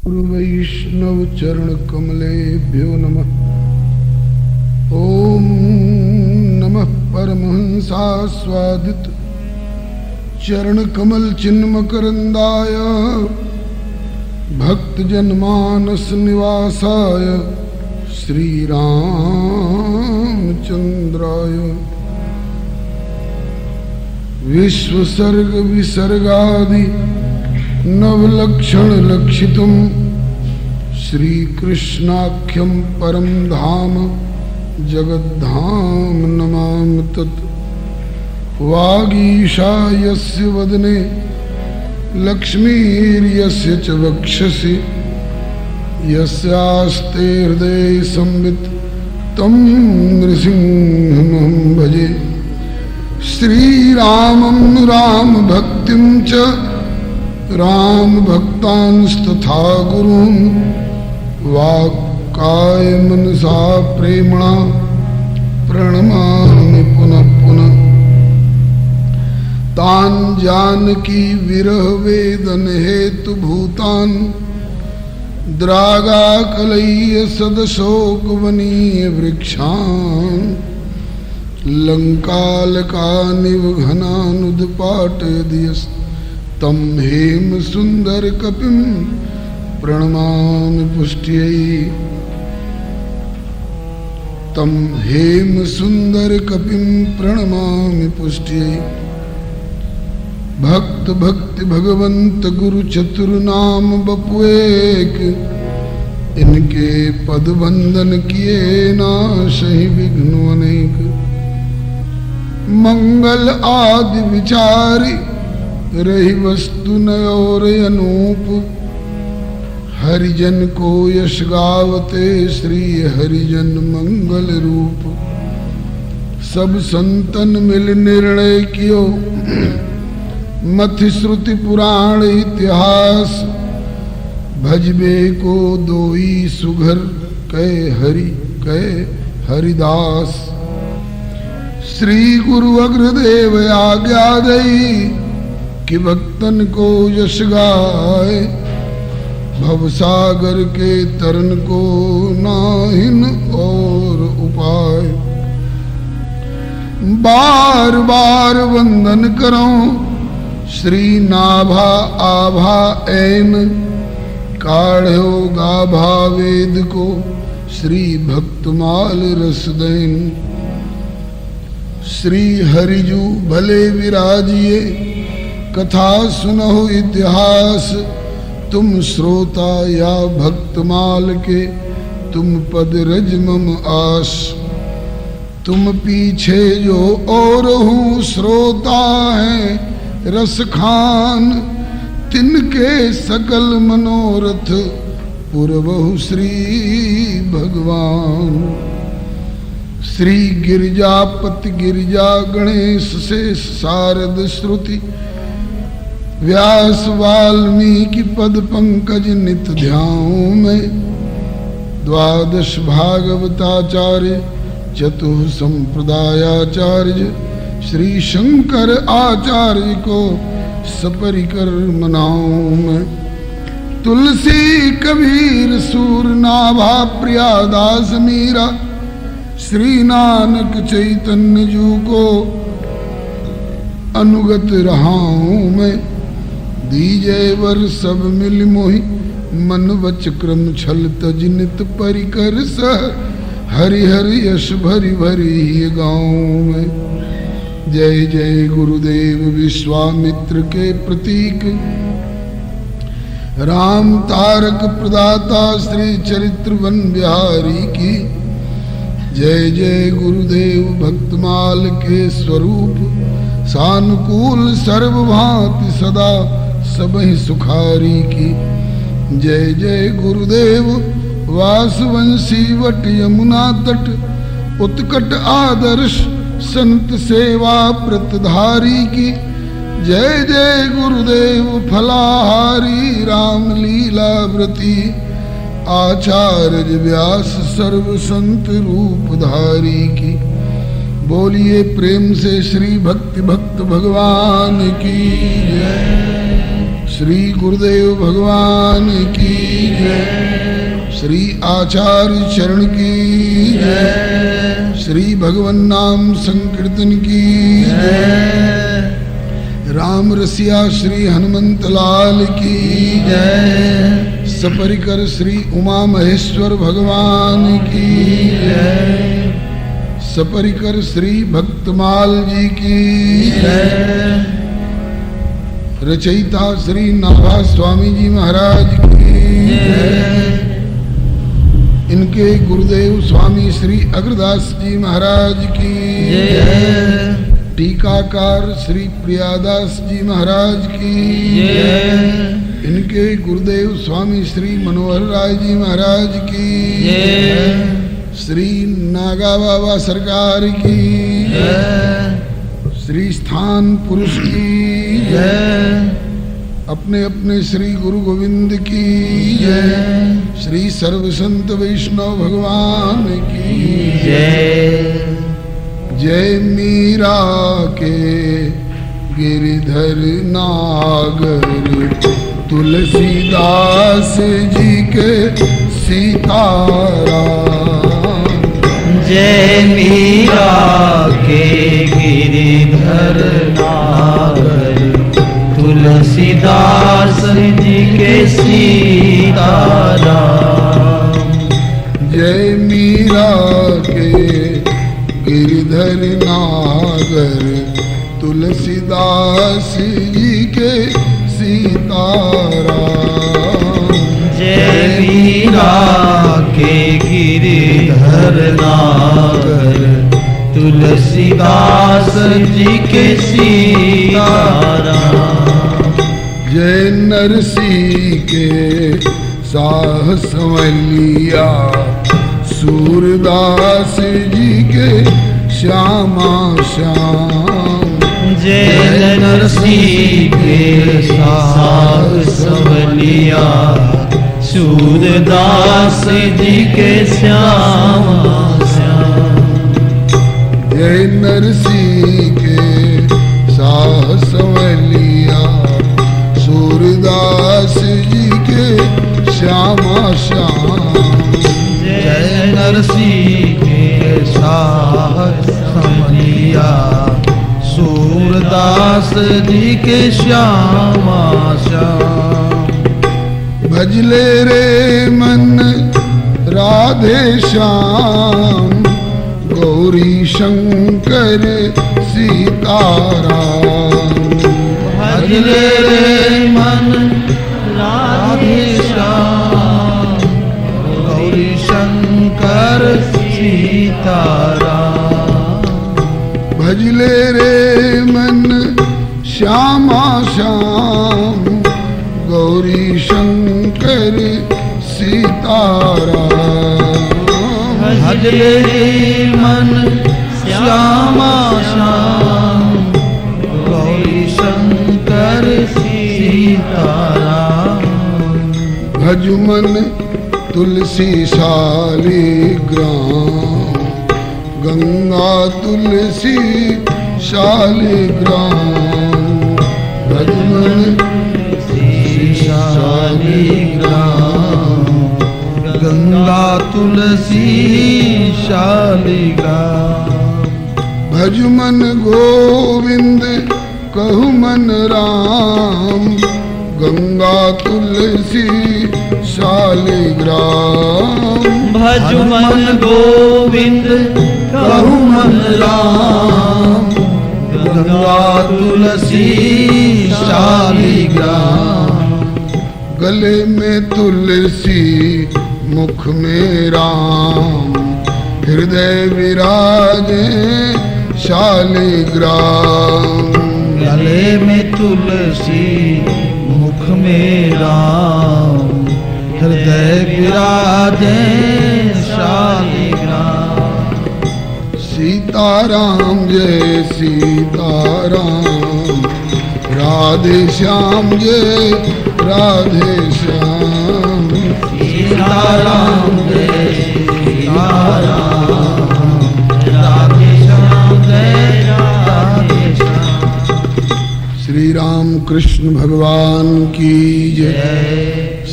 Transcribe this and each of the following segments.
वैष्णव चरण कमलेभ्यो नमः। ओम नमः परमहंसास्वादित चरण कमल चिन्मकरंदाय भक्त जनमानस निवासाय श्री रामचंद्राय विश्वसर्ग विसर्गादि नवलक्षण लक्षितुम श्रीकृष्णाख्यम परम धाम जगद्धाम नमामि तत्। वागीशा यस्य वदने लक्ष्मीर्यस्य च वक्षसि यस्यास्ते हृदये संवित् तं नृसिंहमहं भजे। श्रीरामं रामभक्तिं च राम भक्तांस्तथा गुरून् वाक्काय मनसा प्रेमणा प्रणमामि पुनः पुनः। तान् जानकी विरह वेदन हेतु भूतान् द्रागाकलय्य सदशोकवनीय वृक्षान् लंकालकानिव घनानुद्पाटयदियस् तम हेम सुंदर कपिम प्रणमामि पुष्ट्यै। तम हेम सुंदर कपिम प्रणमामि पुष्ट्यै। भक्त भक्ति भगवंत गुरु चतुर नाम बपुएक इनके पद वंदन किए नाशहि विघ्न अनेक। मंगल आदि विचारी रही वस्तु नयोर अनूप हरिजन को यश गावते श्री हरिजन मंगल रूप। सब संतन मिल निर्णय कियो मथि श्रुति पुराण इतिहास भजबे को दोई सुघर कह हरिदास। श्री गुरु अग्रदेव आज्ञा दई कि भक्तन को यश गाए भवसागर के तरन को नाहिन और उपाय। बार बार वंदन करो श्री नाभा आभा ऐन काढ़ो गाभा वेद को श्री भक्तमाल रसदैन। श्री हरिजू भले विराजिए कथा सुनहो इतिहास तुम श्रोता या भक्तमाल के तुम पद रज मम आस। तुम पीछे जो और हूँ श्रोता है रस खान तिनके सकल मनोरथ पुरवहु श्री भगवान। श्री गिरिजापति गिरिजा गणेश शेष शारद श्रुति व्यास वाल्मीकि पद पंकज नित ध्याऊं में। द्वादश भागवताचार्य चतुः संप्रदायाचार्य श्री शंकर आचार्य को सपरिकर मनाऊं मैं। तुलसी कबीर सूर नाभा प्रियादास मीरा श्री नानक चैतन्य जू को अनुगत रहाऊं मैं। दीजय वर सब मिल मोहि मन वच क्रम छल तज नित परिकर सह हरि हरि यश भरि भरि गाऊं मैं। जय जय गुरुदेव विश्वामित्र के प्रतीक राम तारक प्रदाता श्री चरित्र वन बिहारी की। जय जय गुरुदेव भक्तमाल के स्वरूप सानुकूल सर्वभांति सदा सबहि सुखारी की। जय जय गुरुदेव वासवंशी वट यमुना तट उत्कट आदर्श संत सेवा व्रतधारी की। जय जय गुरुदेव फलाहारी राम लीला व्रती आचार्य व्यास सर्व संत रूपधारी की। बोलिए प्रेम से श्री भक्ति भक्त भगवान की जय। श्री गुरुदेव भगवान की जय। श्री आचार्य चरण की जय। श्री भगवन नाम संकीर्तन की जय। राम रसिया श्री हनुमंत लाल की जय। सपरिकर श्री उमा महेश्वर भगवान की जय। सपरिकर श्री भक्तमाल जी की जय। रचयिता श्री नाभा स्वामी जी महाराज की जय। इनके गुरुदेव स्वामी श्री अग्रदास जी महाराज की जय। टीकाकार श्री प्रियादास जी महाराज की जय। इनके गुरुदेव स्वामी श्री मनोहर राय जी महाराज की जय। श्री नागा बाबा सरकार की जय। श्री स्थान पुरुष की जय। अपने अपने श्री गुरु गोविंद की जय। श्री सर्व संत वैष्णव भगवान की जय। जय मीरा के गिरधर नागर तुलसीदास जी के सीताराम। जय मीरा के गिरिधर नागर तुलसीदास जी के सीताराम। जय मीरा के गिरधर नागर तुलसीदास जी के सीताराम। जय मीरा के गिरिधर नागर तुलसीदास जी के सीताराम। जय नरसी के साहसवलिया सूरदास जी के श्यामा श्याम। जय नरसी के साहसवलिया सूरदास जी के श्यामा श्याम। जय नरसी के साहसवलिया सूरदास जी के श्यामा श्याम। जय नरसी के साहसवलिया सूरदास जी के श्यामा श्याम। भजले रे मन राधे श्याम गौरी शंकर सीताराम। भजले रे मन राधे श्याम गौरी शंकर सीताराम। भजले रे मन श्यामा श्याम गौरी शंकर सीताराम। भजले रे मन श्यामा श्याम गौरी शंकर सीताराम। भजुमन तुलसी शालिग्राम गंगा तुलसी शालिग्राम। भजुमन शालिग्राम गंगा तुलसी शालिग्राम। भजुमन गोविंद कहु मन राम गंगा तुलसी शालिग्राम। भजुमन गोविंद कहु मन राम गंगा तुलसी शालिग्राम। गले में तुलसी मुख में राम हृदय विराजे शालिग्राम। गले में तुलसी मुख में राम हृदय विराजे शालिग्राम। सीताराम जय सीताराम राधे श्याम जय राधे श्याम। सीताराम जय सीताराम राधे श्याम जय राधे श्याम। श्री राम कृष्ण भगवान की जय।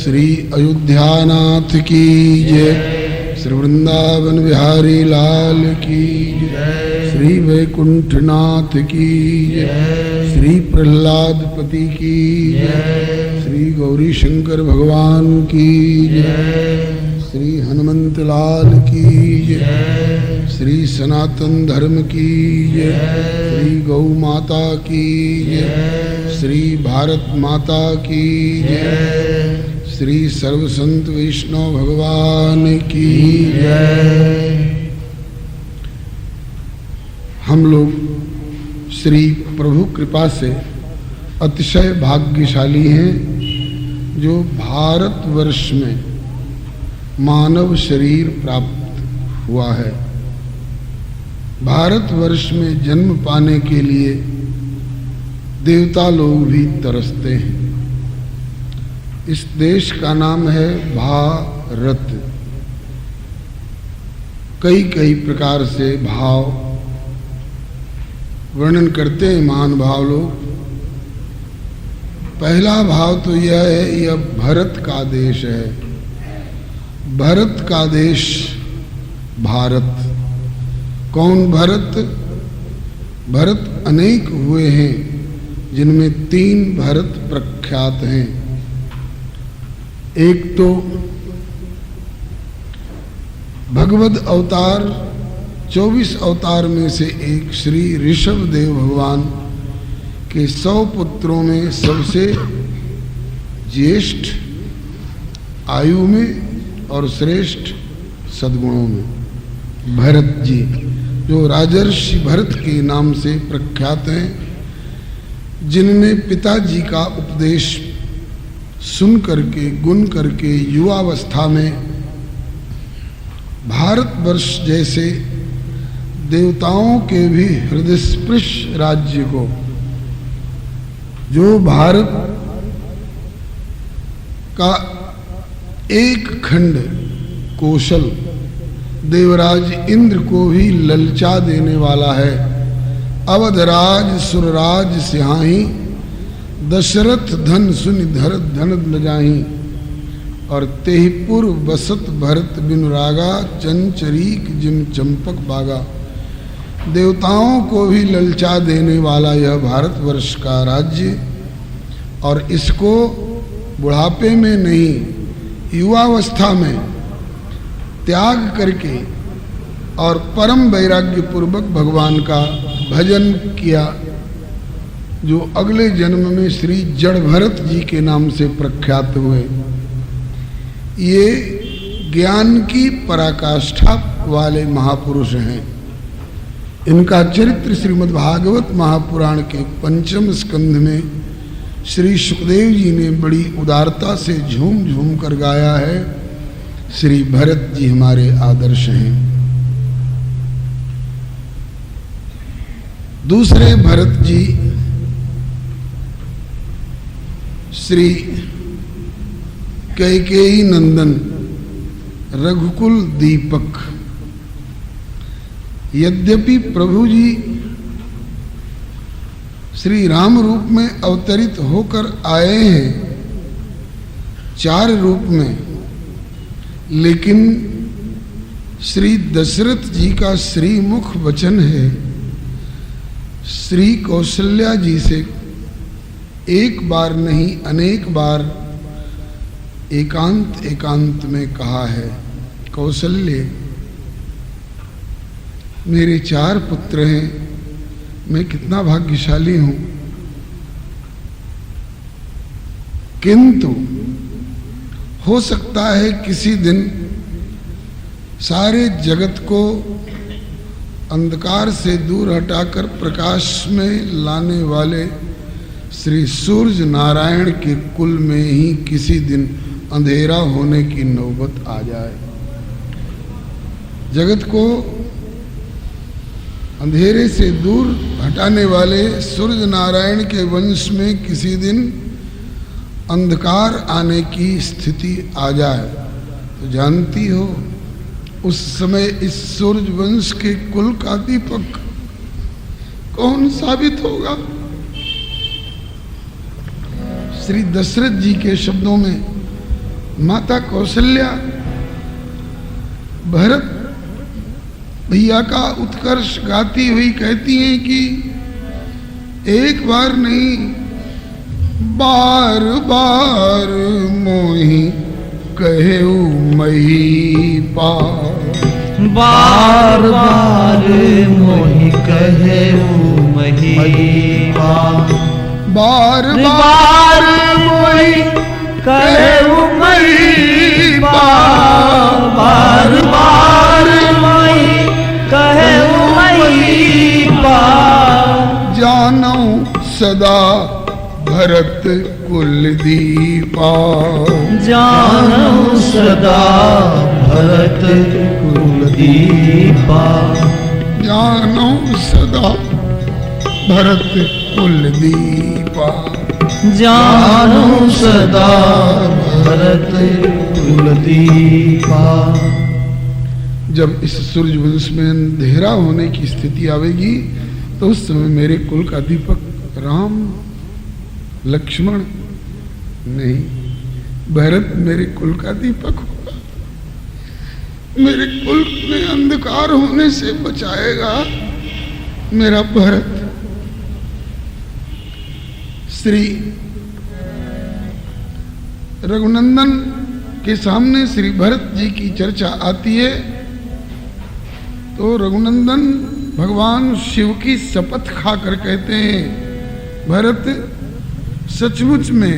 श्री अयोध्यानाथ की जय, श्री वृंदावन बिहारी लाल की जय, श्री वैकुंठनाथ की जय, श्री प्रहलादपति की जय, श्री गौरी शंकर भगवान की जय, श्री हनुमंत लाल की जय, श्री सनातन धर्म की जय, श्री गौ माता की जय, श्री भारत माता की जय, श्री सर्व संत वैष्णव भगवान की जय। हम लोग श्री प्रभु कृपा से अतिशय भाग्यशाली हैं जो भारतवर्ष में मानव शरीर प्राप्त हुआ है। भारतवर्ष में जन्म पाने के लिए देवता लोग भी तरसते हैं। इस देश का नाम है भारत। कई कई प्रकार से भाव वर्णन करते हैं महानुभाव लोग। पहला भाव तो यह है, यह भरत का देश है। भरत का देश भारत। कौन भरत? भरत अनेक हुए हैं, जिनमें 3 भरत प्रख्यात हैं। एक तो भगवद अवतार, 24 अवतार में से एक श्री ऋषभ देव भगवान के 100 पुत्रों में सबसे ज्येष्ठ आयु में और श्रेष्ठ सद्गुणों में भरत जी, जो राजर्षि भरत के नाम से प्रख्यात हैं, जिनने पिताजी का उपदेश सुन करके गुण करके युवावस्था में भारतवर्ष जैसे देवताओं के भी हृदय स्पृश राज्य को, जो भारत का एक खंड कौशल देवराज इंद्र को भी ललचा देने वाला है। अवधराज सुरराज सिहाही, दशरथ धन सुनि धरत धनद लजाही, और तेहिपुर बसत भरत बिनु रागा, चंचरीक जिम चंपक बागा। देवताओं को भी ललचा देने वाला यह भारतवर्ष का राज्य, और इसको बुढ़ापे में नहीं, युवावस्था में त्याग करके और परम वैराग्य पूर्वक भगवान का भजन किया, जो अगले जन्म में श्री जड़ भरत जी के नाम से प्रख्यात हुए। ये ज्ञान की पराकाष्ठा वाले महापुरुष हैं। इनका चरित्र श्रीमद् भागवत महापुराण के 5वें स्कंध में श्री सुखदेव जी ने बड़ी उदारता से झूम झूम कर गाया है। श्री भरत जी हमारे आदर्श हैं। दूसरे भरत जी श्री कैकेयी नंदन रघुकुल दीपक। यद्यपि प्रभु जी श्री राम रूप में अवतरित होकर आए हैं 4 रूप में, लेकिन श्री दशरथ जी का श्रीमुख वचन है श्री कौशल्या जी से एक बार नहीं अनेक बार एकांत एकांत में कहा है, कौशल्य मेरे 4 पुत्र हैं, मैं कितना भाग्यशाली हूं, किंतु हो सकता है किसी दिन सारे जगत को अंधकार से दूर हटाकर प्रकाश में लाने वाले श्री सूर्य नारायण के कुल में ही किसी दिन अंधेरा होने की नौबत आ जाए। जगत को अंधेरे से दूर हटाने वाले सूर्य नारायण के वंश में किसी दिन अंधकार आने की स्थिति आ जाए तो जानती हो उस समय इस सूर्य वंश के कुल का दीपक कौन साबित होगा। श्री दशरथ जी के शब्दों में माता कौशल्या भरत भैया का उत्कर्ष गाती हुई कहती हैं कि एक बार नहीं बार बार मोहि कहेऊ महीपाल, बार बार मोहि कहेऊ महीपाल, बार बार मोहि कहेऊ महीपाल, बार बार मोहि कहेऊ महीपाल, जानो सदा भरत कुल दीपा, जानो सदा भरत कुल दीपा, जानो सदा भरत कुल दीपा, जानो सदा भरत कुल दीपा। जब इस सूर्यवंश में अंधेरा होने की स्थिति आवेगी तो उस समय मेरे कुल का दीपक राम लक्ष्मण नहीं, भरत मेरे कुल का दीपक होगा, मेरे कुल में अंधकार होने से बचाएगा मेरा भरत। श्री रघुनंदन के सामने श्री भरत जी की चर्चा आती है तो रघुनंदन भगवान शिव की शपथ खाकर कहते हैं, भरत सचमुच में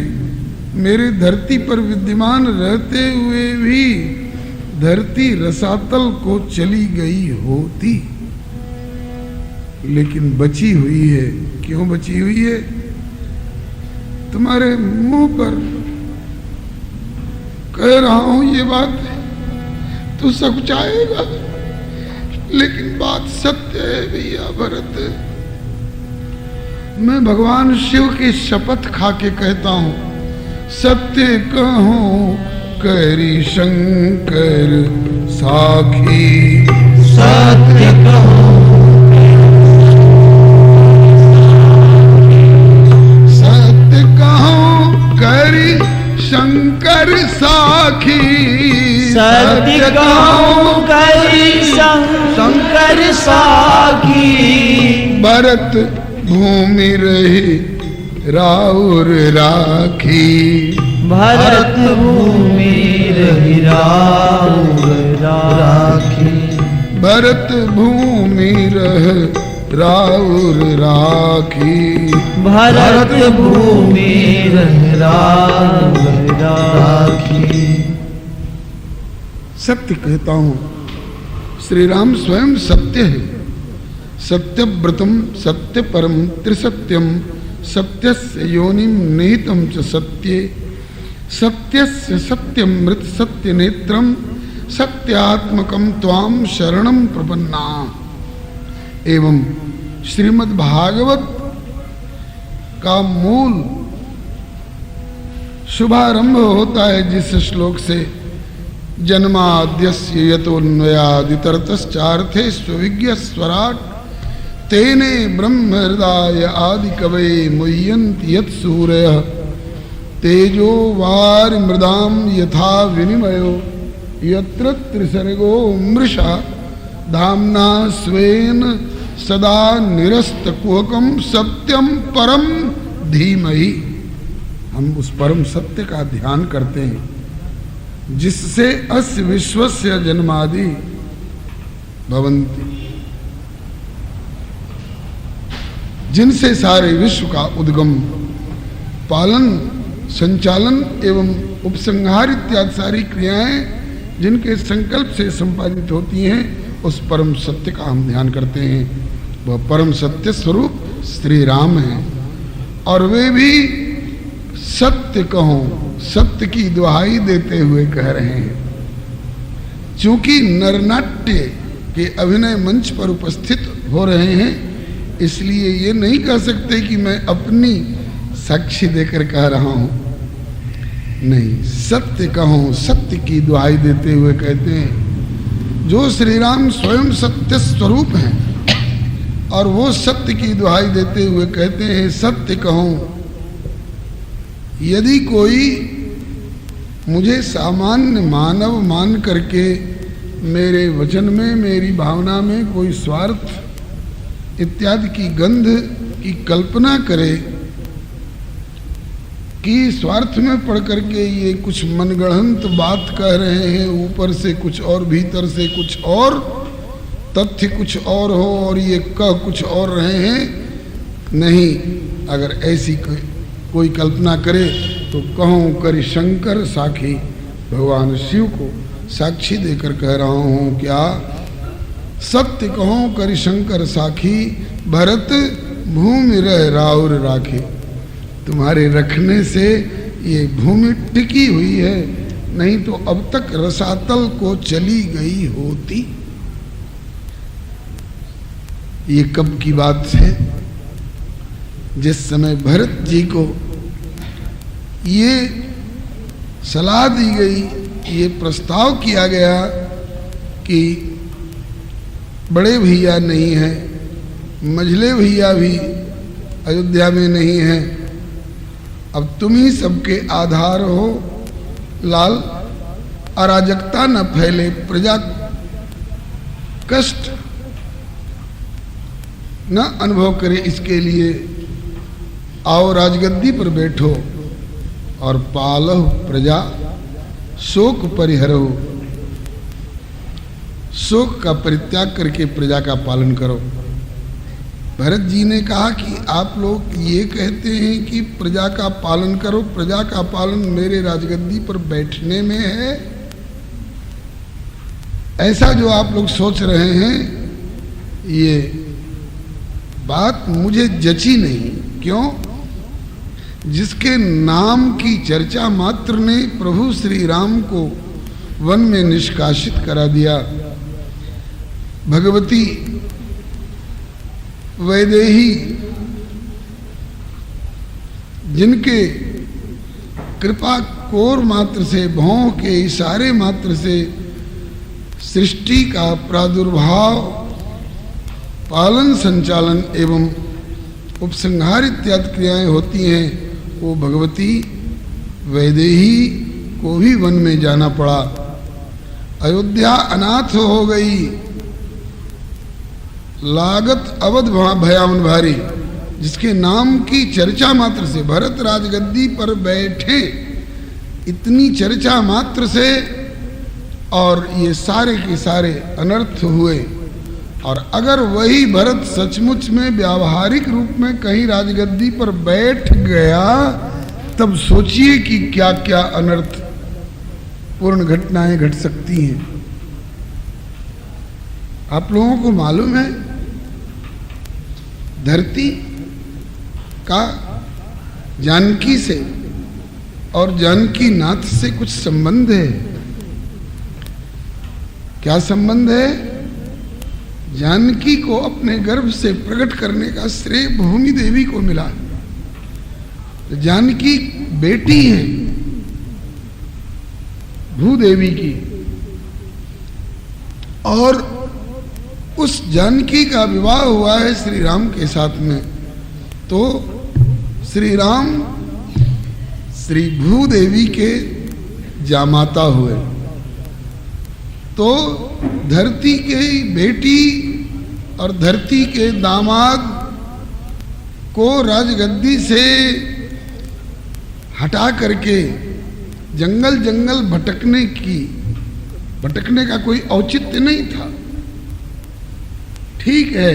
मेरे धरती पर विद्यमान रहते हुए भी धरती रसातल को चली गई होती, लेकिन बची हुई है। क्यों बची हुई है? तुम्हारे मुंह पर कह रहा हूं ये बात तू सकुचाएगा, लेकिन बात सत्य है भैया भरत। मैं भगवान शिव की शपथ खा के कहता हूं, सत्य कहूं करी शंकर साखी, सत्य कहूं सत्य कहूं करी शंकर साखी, सत्य कहूं करी शंकर साखी, भरत भूमि रही राउर राखी, भरत भूमि रही राउर राखी, भरत भूमि रह राउर राखी, भरत भूमि रही राउर राखी। सत्य कहता हूं, श्री राम स्वयं सत्य है। सत्यव्रतम सत्य परम त्रिसत्यम, सत्यस्य योनिम निहितम च सत्ये, सत्यस्य सत्यमृत सत्य नेत्रम, सत्यात्मकम त्वाम शरणम प्रपन्ना। एवं श्रीमद् भागवत का मूल शुभारंभ होता है जिस श्लोक से, जन्माद्यस्य यतोन्वयादितरतश्चार्थे स्वविज्ञ स्वराट, तेने ब्रह्म हृदय आदि कवे मुह्यन्ति यत् सूरयः, तेजो वारि मृदाम यथा विनिमयो यत्र त्रिसर्गो मृषा, धाम्ना स्वेन सदा निरस्तकुहकं सत्यम परम धीमहि। हम उस परम सत्य का ध्यान करते हैं जिससे अस्य विश्वस्य जन्मादि भवन्ति, जिनसे सारे विश्व का उद्गम, पालन, संचालन एवं उपसंहार इत्यादि सारी क्रियाएं जिनके संकल्प से संपादित होती हैं, उस परम सत्य का हम ध्यान करते हैं। वह परम सत्य स्वरूप श्री राम हैं और वे भी सत्य कहो, सत्य की दुहाई देते हुए कह रहे हैं। चूंकि नरनाट्य के अभिनय मंच पर उपस्थित हो रहे हैं, इसलिए ये नहीं कह सकते कि मैं अपनी साक्षी देकर कह रहा हूं। नहीं, सत्य कहो, सत्य की दुहाई देते हुए कहते हैं। जो श्री राम स्वयं सत्य स्वरूप हैं और वो सत्य की दुहाई देते हुए कहते हैं, सत्य कहो, यदि कोई मुझे सामान्य मानव मान करके मेरे वचन में, मेरी भावना में कोई स्वार्थ इत्यादि की गंध की कल्पना करे कि स्वार्थ में पढ़ करके ये कुछ मनगढ़ंत बात कह रहे हैं, ऊपर से कुछ और भीतर से कुछ और, तथ्य कुछ और हो और ये कह कुछ और रहे हैं। नहीं, अगर ऐसी कोई कल्पना करे तो कहूँ कर शंकर साखी, भगवान शिव को साक्षी देकर कह रहा हूँ क्या, सत्य कहूँ कर शंकर साखी, भरत भूमि रह राउर राखी। तुम्हारे रखने से ये भूमि टिकी हुई है, नहीं तो अब तक रसातल को चली गई होती। ये कब की बात है? जिस समय भरत जी को ये सलाह दी गई, ये प्रस्ताव किया गया कि बड़े भैया नहीं हैं, मझले भैया भी अयोध्या में नहीं हैं, अब तुम ही सबके आधार हो, लाल अराजकता न फैले, प्रजा कष्ट न अनुभव करे, इसके लिए आओ राजगद्दी पर बैठो और पालहु प्रजा शोक परिहरो। शोक का परित्याग करके प्रजा का पालन करो। भरत जी ने कहा कि आप लोग ये कहते हैं कि प्रजा का पालन करो, प्रजा का पालन मेरे राजगद्दी पर बैठने में है, ऐसा जो आप लोग सोच रहे हैं ये बात मुझे जची नहीं। क्यों? जिसके नाम की चर्चा मात्र ने प्रभु श्री राम को वन में निष्कासित करा दिया, भगवती वैदेही जिनके कृपा कोर मात्र से, भौं के इशारे मात्र से सृष्टि का प्रादुर्भाव, पालन, संचालन एवं उपसंहार इत्यादि क्रियाएं होती हैं, वो भगवती वैदेही को भी वन में जाना पड़ा। अयोध्या अनाथ हो गई, लागत अवध भयावन भारी, जिसके नाम की चर्चा मात्र से भरत राजगद्दी पर बैठे, इतनी चर्चा मात्र से और ये सारे के सारे अनर्थ हुए। और अगर वही भरत सचमुच में व्यावहारिक रूप में कहीं राजगद्दी पर बैठ गया, तब सोचिए कि क्या क्या अनर्थ पूर्ण घटनाएं घट सकती हैं। आप लोगों को मालूम है धरती का जानकी से और जानकी नाथ से कुछ संबंध है। क्या संबंध है? जानकी को अपने गर्भ से प्रकट करने का श्रेय भूमि देवी को मिला। तो जानकी बेटी है भूदेवी की, और उस जानकी का विवाह हुआ है श्री राम के साथ में। तो श्री राम श्री भूदेवी के जामाता हुए। तो धरती के बेटी और धरती के दामाद को राजगद्दी से हटा करके जंगल जंगल भटकने का कोई औचित्य नहीं था। ठीक है,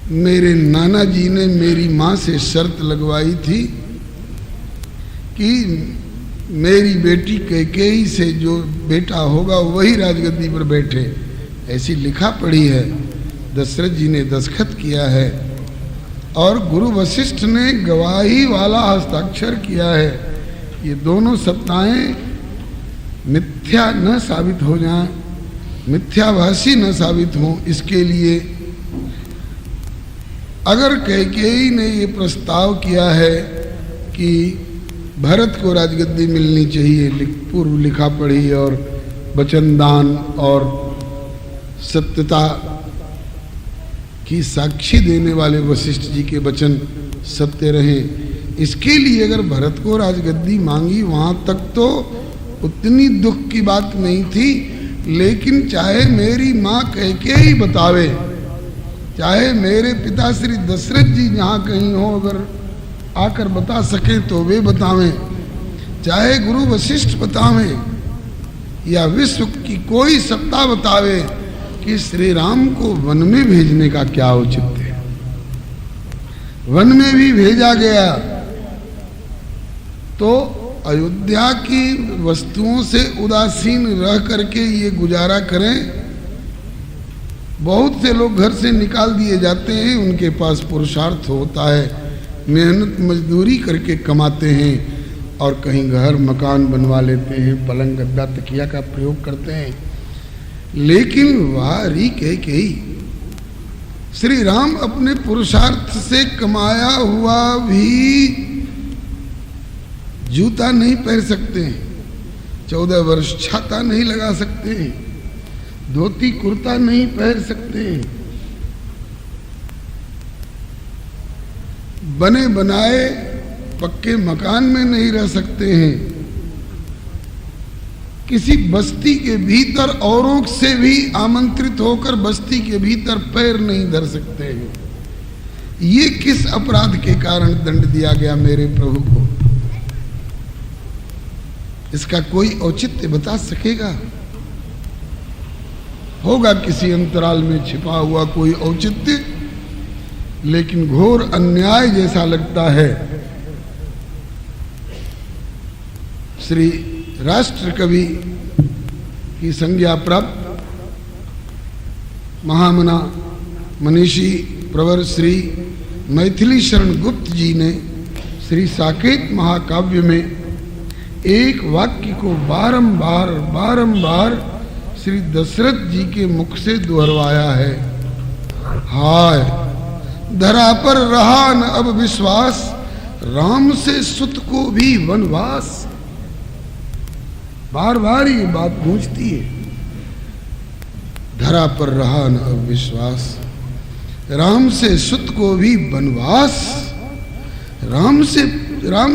मेरे नाना जी ने मेरी माँ से शर्त लगवाई थी कि मेरी बेटी कैकेयी से जो बेटा होगा वही राजगद्दी पर बैठे, ऐसी लिखा पड़ी है। दशरथ जी ने दस्तखत किया है और गुरु वशिष्ठ ने गवाही वाला हस्ताक्षर किया है। ये दोनों सत्ताएं मिथ्या न साबित हो जाएं, मिथ्याभाषी न साबित हो, इसके लिए अगर कैकेयी ने ये प्रस्ताव किया है कि भरत को राजगद्दी मिलनी चाहिए, पूर्व लिखा पढ़ी और वचनदान और सत्यता की साक्षी देने वाले वशिष्ठ जी के वचन सत्य रहे, इसके लिए अगर भरत को राजगद्दी मांगी, वहां तक तो उतनी दुख की बात नहीं थी, लेकिन चाहे मेरी माँ कह के ही बतावे, चाहे मेरे पिता श्री दशरथ जी जहाँ कहीं हो अगर आकर बता सके तो वे बतावें, चाहे गुरु वशिष्ठ बतावें या विश्व की कोई सत्ता बतावे कि श्री राम को वन में भेजने का क्या औचित्य है। वन में भी भेजा गया तो अयोध्या की वस्तुओं से उदासीन रह करके ये गुजारा करें। बहुत से लोग घर से निकाल दिए जाते हैं, उनके पास पुरुषार्थ होता है, मेहनत मजदूरी करके कमाते हैं और कहीं घर मकान बनवा लेते हैं, पलंग गद्दा तकिया का प्रयोग करते हैं। लेकिन वारी कह श्री राम अपने पुरुषार्थ से कमाया हुआ भी जूता नहीं पहन सकते हैं, 14 वर्ष छाता नहीं लगा सकते हैं, धोती कुर्ता नहीं पहन सकते हैं, बने बनाए पक्के मकान में नहीं रह सकते हैं, किसी बस्ती के भीतर औरों से भी आमंत्रित होकर बस्ती के भीतर पैर नहीं धर सकते हैं। ये किस अपराध के कारण दंड दिया गया मेरे प्रभु को? इसका कोई औचित्य बता सकेगा? होगा किसी अंतराल में छिपा हुआ कोई औचित्य, लेकिन घोर अन्याय जैसा लगता है। श्री राष्ट्र कवि की संज्ञा प्राप्त महामना मनीषी प्रवर श्री मैथिली शरण गुप्त जी ने श्री साकेत महाकाव्य में एक वाक्य को बारंबार श्री दशरथ जी के मुख से दोहरवाया है। हाय धरा पर रहा न अब विश्वास, राम से सुत को भी वनवास। बार बार ये बात गूंजती है, धरा पर रहा न अब विश्वास, राम से सुत को भी वनवास। राम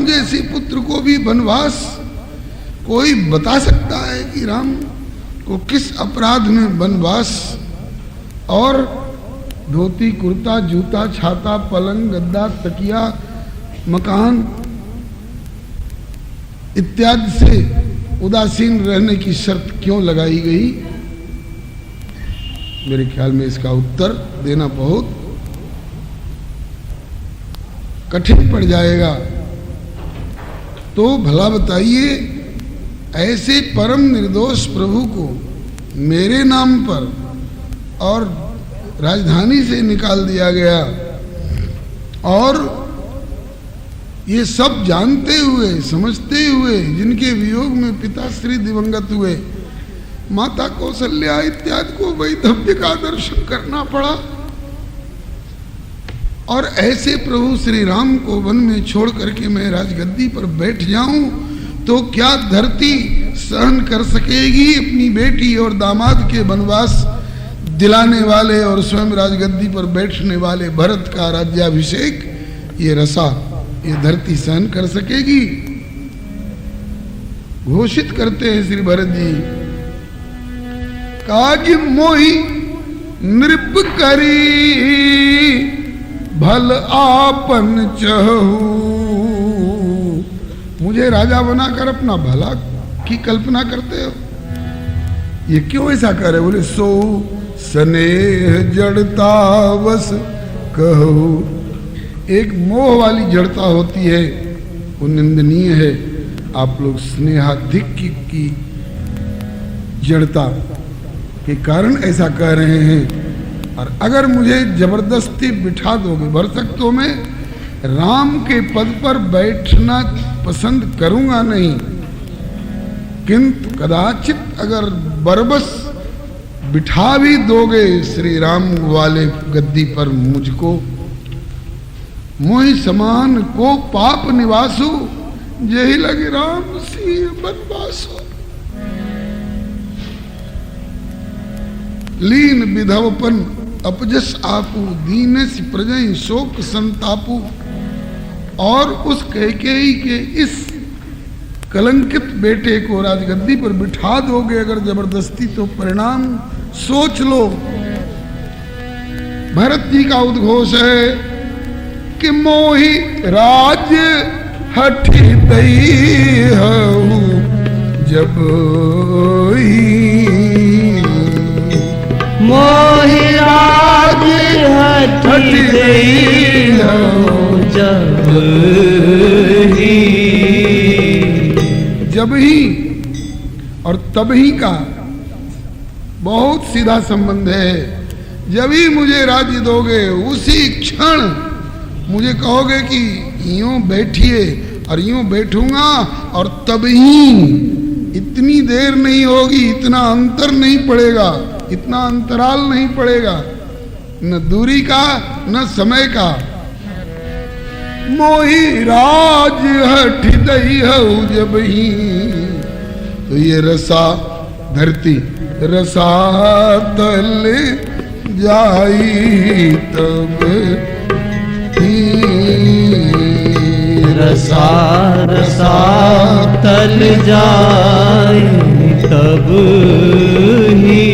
जैसे पुत्र को भी वनवास। कोई बता सकता है कि राम को किस अपराध में वनवास और धोती कुर्ता जूता छाता पलंग गद्दा तकिया मकान इत्यादि से उदासीन रहने की शर्त क्यों लगाई गई? मेरे ख्याल में इसका उत्तर देना बहुत कठिन पड़ जाएगा। तो भला बताइए, ऐसे परम निर्दोष प्रभु को मेरे नाम पर और राजधानी से निकाल दिया गया, और ये सब जानते हुए समझते हुए जिनके वियोग में पिता श्री दिवंगत हुए, माता कौशल्या इत्यादि को वैधव्य का दर्शन करना पड़ा। और ऐसे प्रभु श्री राम को वन में छोड़ करके मैं राजगद्दी पर बैठ जाऊं तो क्या धरती सहन कर सकेगी अपनी बेटी और दामाद के वनवास दिलाने वाले और स्वयं राजगद्दी पर बैठने वाले भरत का राज्याभिषेक? ये रसा ये धरती सहन कर सकेगी? घोषित करते हैं श्री भरत जी, काज मोहि नृप करी भल आपन चहु। मुझे राजा बनाकर अपना भला की कल्पना करते हो? ये क्यों ऐसा करे? बोले सो स्नेह जड़ता वस कहो। एक मोह वाली जड़ता होती है, वो निंदनीय है। आप लोग स्नेहाधिक की जड़ता के कारण ऐसा कह रहे हैं। और अगर मुझे जबरदस्ती बिठा दोगे, भरसक में राम के पद पर बैठना पसंद करूंगा नहीं, किंतु कदाचित अगर बरबस बिठा भी दोगे श्री राम वाले गद्दी पर मुझको, मोहि समान को पाप निवासु, यही लगे राम सी बनवासो। लीन विधवपन अपजस आपू, दीनस प्रजय शोक संतापू। और उस कैकेयी के इस कलंकित बेटे को राजगद्दी पर बिठा दोगे अगर जबरदस्ती तो परिणाम सोच लो। भरत जी का उद्घोष है कि मोहि राज हठि दई हऊ जब मोहि राज हठि दई हऊ जब ही और तब ही का बहुत सीधा संबंध है। जब ही मुझे राज्य दोगे उसी क्षण मुझे कहोगे कि यूं बैठिए और यूं बैठूंगा और तब ही, इतनी देर नहीं होगी, इतना अंतर नहीं पड़ेगा, इतना अंतराल नहीं पड़ेगा, न दूरी का न समय का। मोहि राज हठ दई हऊ जब ही, तो ये रसा धरती रसातल जाई तब रसा रसातल जाई तब ही।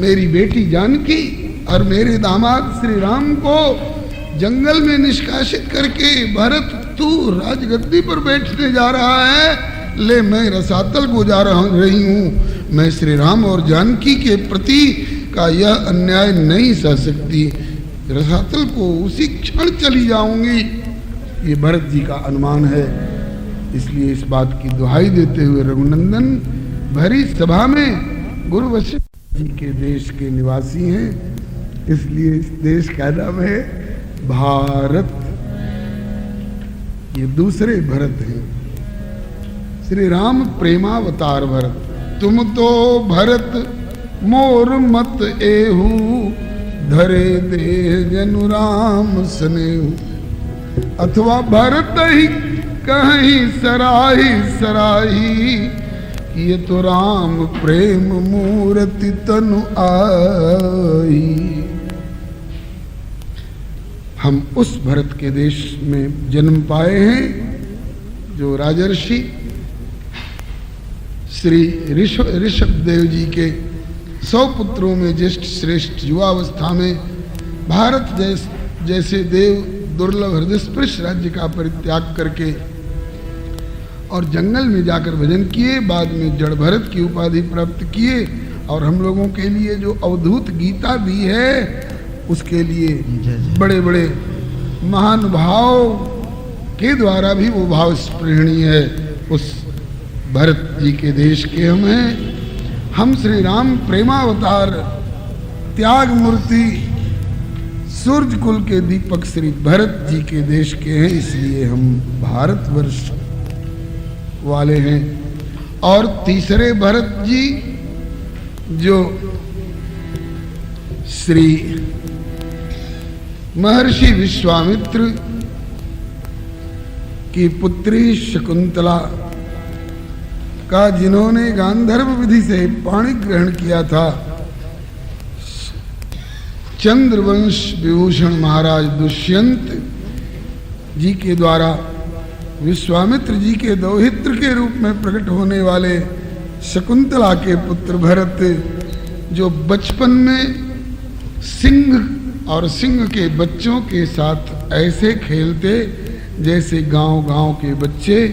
मेरी बेटी जानकी और मेरे दामाद श्री राम को जंगल में निष्कासित करके भरत तू राजगद्दी पर बैठने जा रहा है, ले मैं रसातल को जा रही हूँ। मैं श्री राम और जानकी के प्रति का यह अन्याय नहीं सह सकती, रसातल को उसी क्षण चली जाऊंगी। ये भरत जी का अनुमान है। इसलिए इस बात की दुहाई देते हुए रघुनंदन भरी सभा में गुरु वशिष्ठ जी के देश के निवासी हैं, इसलिए इस देश का नाम है भारत। ये दूसरे भरत हैं। श्री राम प्रेमावतार भरत। तुम तो भरत मोर मत एहू, धरे देह जनु राम स्नेहु। अथवा भरत ही कहीं सराही सराही, ये तो राम प्रेम मूर्ति तनु आई। हम उस भरत के देश में जन्म पाए हैं जो राजर्षि श्री ऋषभ देव जी के 100 पुत्रों में ज्येष्ठ श्रेष्ठ युवावस्था में भारत जैसे देव दुर्लभ हृदय स्पर्श राज्य का परित्याग करके और जंगल में जाकर भजन किए, बाद में जड़ भरत की उपाधि प्राप्त किए और हम लोगों के लिए जो अवधूत गीता दी है उसके लिए बड़े बड़े महानुभाव के द्वारा भी वो भाव स्पृहणीय है। उस भरत जी के देश के हम हैं। हम श्री राम प्रेमावतार त्याग मूर्ति सूर्य कुल के दीपक श्री भरत जी के देश के हैं, इसलिए हम भारतवर्ष वाले हैं। और तीसरे भरत जी जो श्री महर्षि विश्वामित्र की पुत्री शकुंतला का जिन्होंने गांधर्व विधि से पाणी ग्रहण किया था, चंद्रवंश विभूषण महाराज दुष्यंत जी के द्वारा विश्वामित्र जी के दौहित्र के रूप में प्रकट होने वाले शकुंतला के पुत्र भरत, जो बचपन में सिंह और सिंह के बच्चों के साथ ऐसे खेलते जैसे गांव-गांव के बच्चे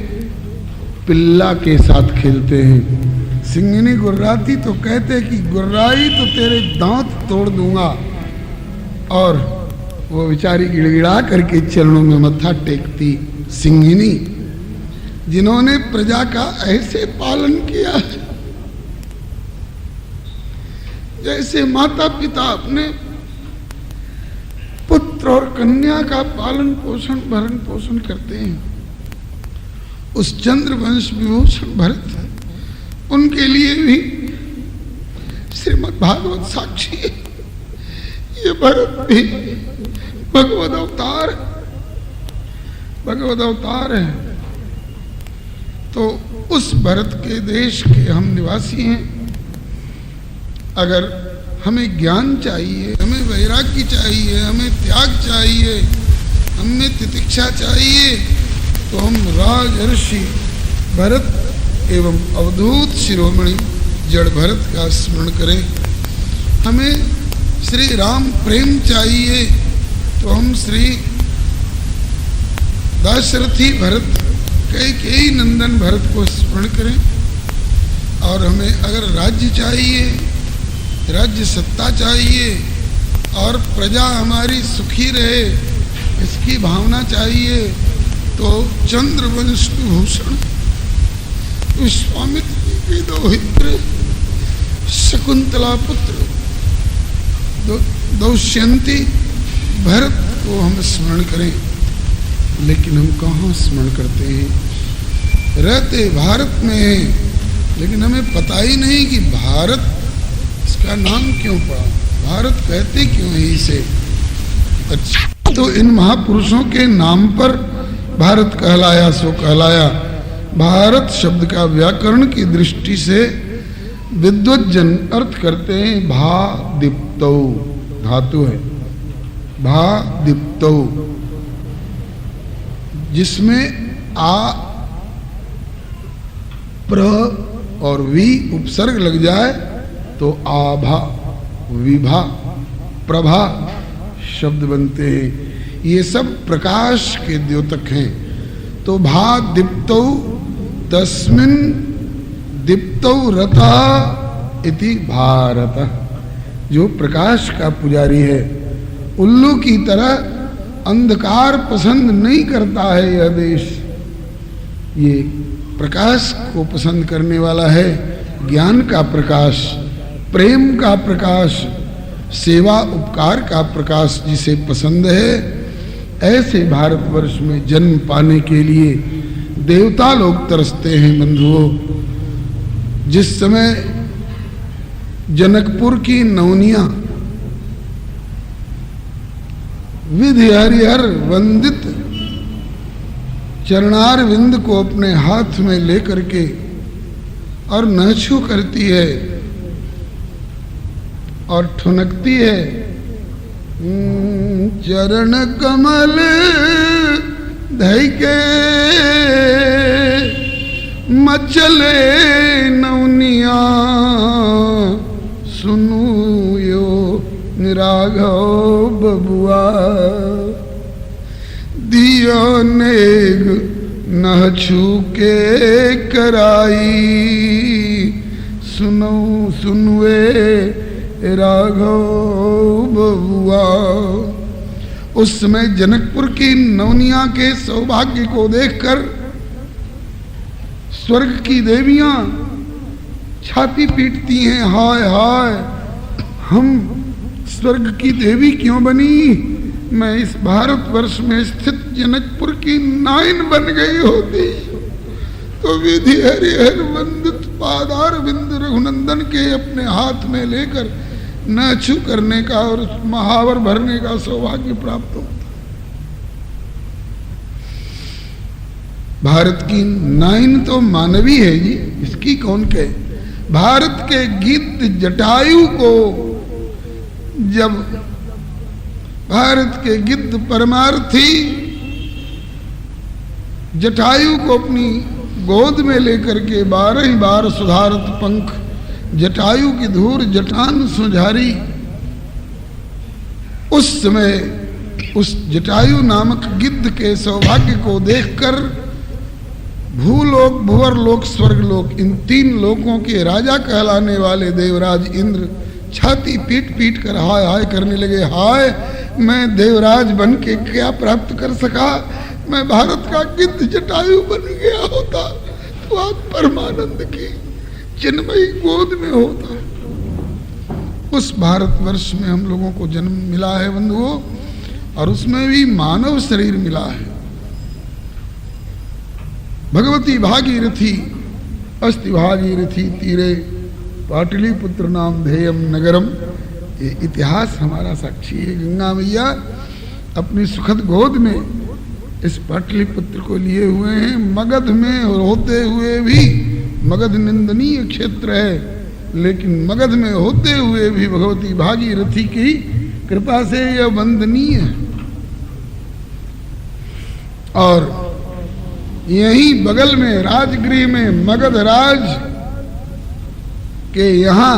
पिल्ला के साथ खेलते हैं। सिंहनी गुर्राती तो कहते कि गुर्राई तो तेरे दांत तोड़ दूंगा, और वो बेचारी गिड़गिड़ा करके चरणों में मत्था टेकती सिंहनी, जिन्होंने प्रजा का ऐसे पालन किया जैसे माता पिता अपने पुत्र और कन्या का पालन पोषण भरण पोषण करते हैं। उस चंद्रवंश विभूषण भरत, उनके लिए भी श्रीमद् भागवत साक्षी है। ये भरत भी भगवद अवतार है। तो उस भरत के देश के हम निवासी हैं। अगर हमें ज्ञान चाहिए, हमें वैराग्य चाहिए, हमें त्याग चाहिए, हमें तितिक्षा चाहिए, तो हम राजर्षि भरत एवं अवधूत शिरोमणि जड़ भरत का स्मरण करें। हमें श्री राम प्रेम चाहिए तो हम श्री दाशरथी भरत कैकेयी नंदन भरत को स्मरण करें। और हमें अगर राज्य चाहिए, राज्य सत्ता चाहिए और प्रजा हमारी सुखी रहे, इसकी भावना चाहिए, तो चंद्रवंश भूषण विश्वामित्र के दोहित्र शकुंतला पुत्र दौष्यंती भरत को हम स्मरण करें। लेकिन हम कहाँ स्मरण करते हैं? रहते भारत में हैं, लेकिन हमें पता ही नहीं कि भारत इसका नाम क्यों पड़ा, भारत कहते क्यों है इसे। अच्छा, तो इन महापुरुषों के नाम पर भारत कहलाया सो कहलाया। भारत शब्द का व्याकरण की दृष्टि से विद्वज्जन अर्थ करते हैं भा दीप्तौ, धातु है भा दीप्तौ, जिसमें आ प्र और वी उपसर्ग लग जाए तो आभा, विभा, प्रभा शब्द बनते हैं। ये सब प्रकाश के द्योतक हैं। तो भा दीप्तौ तस्मिन् दीप्तौ रता इति भारत, जो प्रकाश का पुजारी है। उल्लू की तरह अंधकार पसंद नहीं करता है यह देश, ये प्रकाश को पसंद करने वाला है। ज्ञान का प्रकाश, प्रेम का प्रकाश, सेवा उपकार का प्रकाश जिसे पसंद है, ऐसे भारतवर्ष में जन्म पाने के लिए देवता लोग तरसते हैं बंधुओं। जिस समय जनकपुर की नौनिया विधि हरिहर वंदित चरणार विंद को अपने हाथ में लेकर के और नहछू करती है और ठुनकती है, चरण कमल धई के मचले नौनिया, सुनु यो निराघव बबुआ, दियो नेग नहछू के कराई, सुनो सुनवे राघव बबुआ। उस समय जनकपुर की नवनिया के सौभाग्य को देखकर स्वर्ग की देवियां छाती पीटती हैं, हाय हाय हम स्वर्ग की देवी क्यों बनी, मैं इस भारतवर्ष में स्थित जनकपुर की नाइन बन गई होती तो विधि हरिहर वंदित पादार बिंद रघुनंदन के अपने हाथ में लेकर नहछू करने का और महावर भरने का सौभाग्य प्राप्त होता। भारत की नाइन तो मानवी है जी, इसकी कौन कहे। भारत के गिद्ध जटायु को जब भारत के गिद्ध परमार्थी जटायु को अपनी गोद में लेकर के 12 बार सुधारत पंख जटायु की धूर जटान सुझारी, उस समय उस जटायु नामक गिद्ध के सौभाग्य को देखकर भूलोक, भुवरलोक, स्वर्गलोक, इन 3 लोकों के राजा कहलाने वाले देवराज इंद्र छाती पीट पीट कर हाय हाय करने लगे, हाय मैं देवराज बन के क्या प्राप्त कर सका, मैं भारत का गिद्ध जटायु बन गया होता तो आज परमानंद की चिन्मयी गोद में होता। उस भारतवर्ष में हम लोगों को जन्म मिला है बंधुओं, और उसमें भी मानव शरीर मिला है। भगवती भागीरथी अस्ति भागीरथी तीरे पाटलिपुत्र नाम धेयम नगरम, ये इतिहास हमारा साक्षी है। गंगा मैया अपनी सुखद गोद में इस पाटलिपुत्र को लिए हुए हैं। मगध में होते हुए भी, मगध निंदनीय क्षेत्र है, लेकिन मगध में होते हुए भी भगवती भागीरथी की कृपा से यह वंदनीय है। और यहीं बगल में राजगृह में मगध राज के यहाँ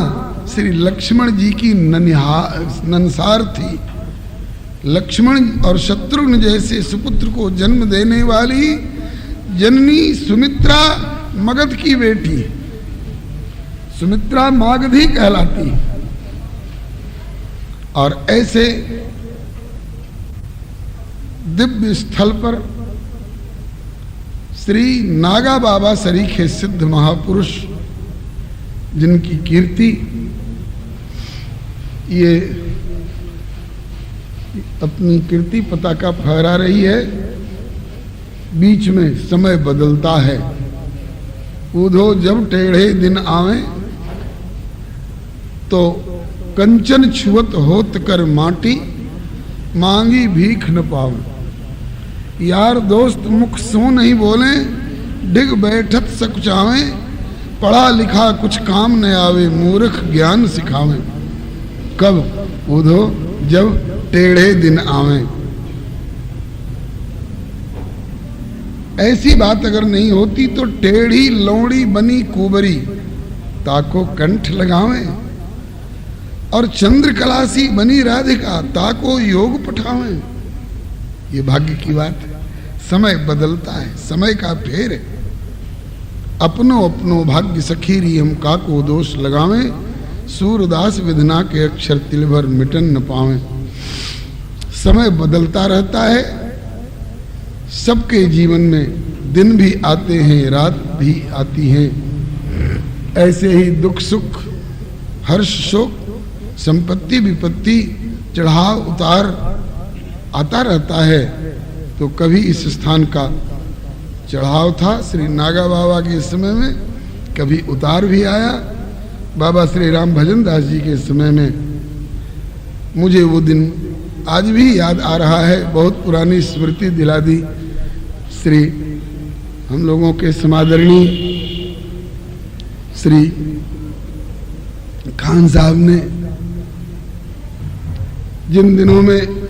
श्री लक्ष्मण जी की ननसार थी। लक्ष्मण और शत्रुघ्न जैसे सुपुत्र को जन्म देने वाली जननी सुमित्रा मगध की बेटी, सुमित्रा मागधी कहलाती। और ऐसे दिव्य स्थल पर श्री नागा बाबा सरीखे सिद्ध महापुरुष, जिनकी कीर्ति ये अपनी कीर्ति पताका फहरा रही है। बीच में समय बदलता है, ऊधो जब टेढ़े दिन आवे, तो कंचन छुअत होत कर माटी, मांगी भीख न पावे। यार दोस्त मुख सो नहीं बोले, डिग बैठत सकुचावे, पढ़ा लिखा कुछ काम न आवे, मूर्ख ज्ञान सिखावे। कब? ऊधो जब टेढ़े दिन आवे। ऐसी बात अगर नहीं होती तो टेढ़ी लौड़ी बनी कुबरी, ताको कंठ लगावे, और चंद्रकलासी बनी राधिका, ताको योग पठावे। ये भाग्य की बात है। समय बदलता है, समय का फेर है। अपनो अपनो भाग्य सखीरी हम काको दोष लगावे, सूरदास विधना के अक्षर तिल भर मिटन न पावे। समय बदलता रहता है। सबके जीवन में दिन भी आते हैं, रात भी आती है। ऐसे ही दुख सुख, हर्ष शोक, संपत्ति विपत्ति, चढ़ाव उतार आता रहता है। तो कभी इस स्थान का चढ़ाव था श्री नागा बाबा के समय में, कभी उतार भी आया बाबा श्री राम भजन दास जी के समय में। मुझे वो दिन आज भी याद आ रहा है, बहुत पुरानी स्मृति दिला दी श्री हम लोगों के समादरणीय श्री खान साहब ने। जिन दिनों में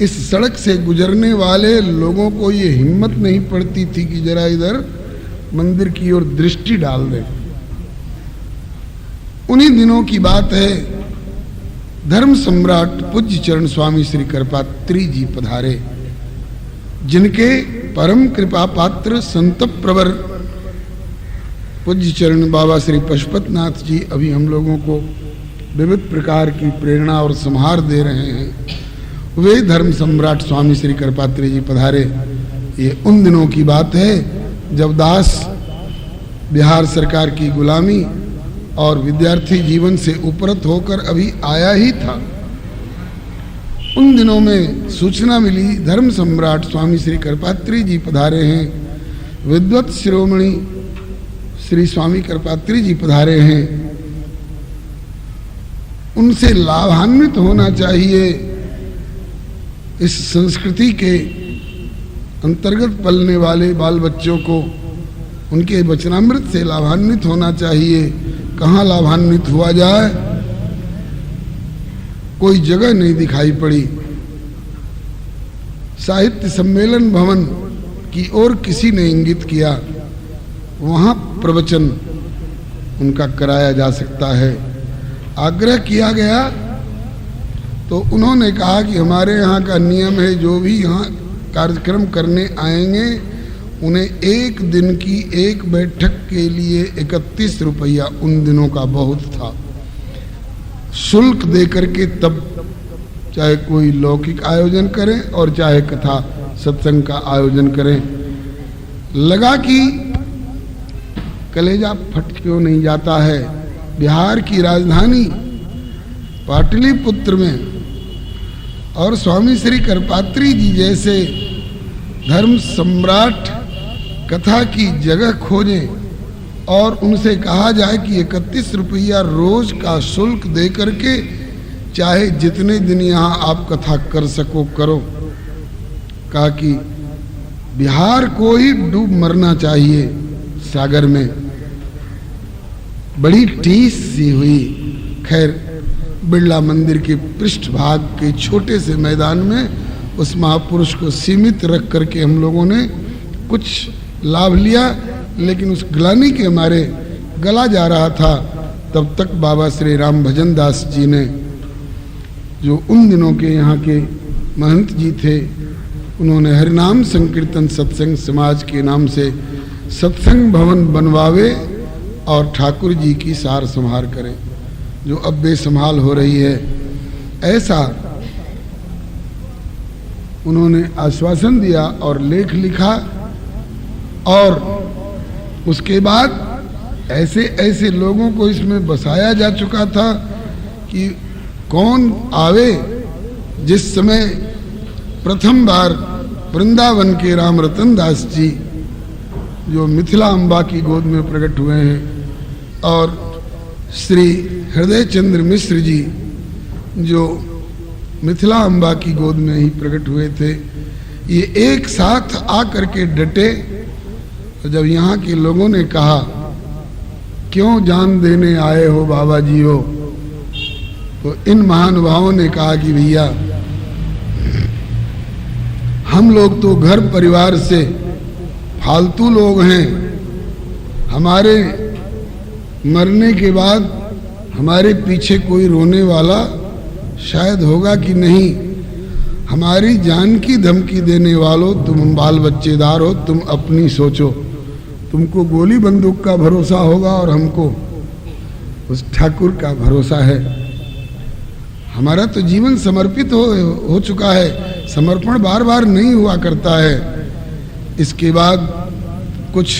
इस सड़क से गुजरने वाले लोगों को ये हिम्मत नहीं पड़ती थी कि जरा इधर मंदिर की ओर दृष्टि डाल दें, उन्हीं दिनों की बात है। धर्म सम्राट पूज्य चरण स्वामी श्री करपात्री जी पधारे, जिनके परम कृपा पात्र संत प्रवर पूज्य चरण बाबा श्री पशुपतनाथ जी अभी हम लोगों को विविध प्रकार की प्रेरणा और संहार दे रहे हैं। वे धर्म सम्राट स्वामी श्री करपात्री जी पधारे। ये उन दिनों की बात है जब दास बिहार सरकार की गुलामी और विद्यार्थी जीवन से उपरत होकर अभी आया ही था। उन दिनों में सूचना मिली धर्म सम्राट स्वामी श्री करपात्री जी पधारे हैं, विद्वत शिरोमणि श्री स्वामी करपात्री जी पधारे हैं। उनसे लाभान्वित होना चाहिए। इस संस्कृति के अंतर्गत पलने वाले बाल बच्चों को उनके वचनामृत से लाभान्वित होना चाहिए। कहाँ लाभान्वित हुआ जाए, कोई जगह नहीं दिखाई पड़ी। साहित्य सम्मेलन भवन की ओर किसी ने इंगित किया, वहां प्रवचन उनका कराया जा सकता है। आग्रह किया गया तो उन्होंने कहा कि हमारे यहाँ का नियम है, जो भी यहाँ कार्यक्रम करने आएंगे उन्हें एक दिन की एक बैठक के लिए 31 रुपया उन दिनों का बहुत था शुल्क दे करके, तब चाहे कोई लौकिक आयोजन करें और चाहे कथा सत्संग का आयोजन करें। लगा कि कलेजा फट क्यों नहीं जाता है। बिहार की राजधानी पाटलिपुत्र में और स्वामी श्री करपात्री जी जैसे धर्म सम्राट कथा की जगह खोजें और उनसे कहा जाए कि 31 रुपया रोज का शुल्क दे करके चाहे जितने दिन यहाँ आप कथा कर सको करो। कहा कि बिहार को ही डूब मरना चाहिए सागर में। बड़ी टीस सी हुई। खैर बिरला मंदिर के पृष्ठभाग के छोटे से मैदान में उस महापुरुष को सीमित रख करके हम लोगों ने कुछ लाभ लिया, लेकिन उस ग्लानि के मारे गला जा रहा था। तब तक बाबा श्री राम भजन दास जी ने, जो उन दिनों के यहाँ के महंत जी थे, उन्होंने हरिनाम संकीर्तन सत्संग समाज के नाम से सत्संग भवन बनवावे और ठाकुर जी की सार संभार करें, जो अब बेसंभाल हो रही है, ऐसा उन्होंने आश्वासन दिया और लेख लिखा। और उसके बाद ऐसे ऐसे लोगों को इसमें बसाया जा चुका था कि कौन आवे। जिस समय प्रथम बार वृंदावन के राम रतन दास जी, जो मिथिला अम्बा की गोद में प्रकट हुए हैं, और श्री हृदय चंद्र मिश्र जी, जो मिथिला अम्बा की गोद में ही प्रकट हुए थे, ये एक साथ आकर के डटे। जब यहाँ के लोगों ने कहा, क्यों जान देने आए हो बाबा जी हो, तो इन महानुभावों ने कहा कि भैया, हम लोग तो घर परिवार से फालतू लोग हैं, हमारे मरने के बाद हमारे पीछे कोई रोने वाला शायद होगा कि नहीं। हमारी जान की धमकी देने वालों, तुम बाल बच्चेदार हो, तुम अपनी सोचो। तुमको गोली बंदूक का भरोसा होगा और हमको उस ठाकुर का भरोसा है। हमारा तो जीवन समर्पित हो चुका है, समर्पण बार बार नहीं हुआ करता है। इसके बाद कुछ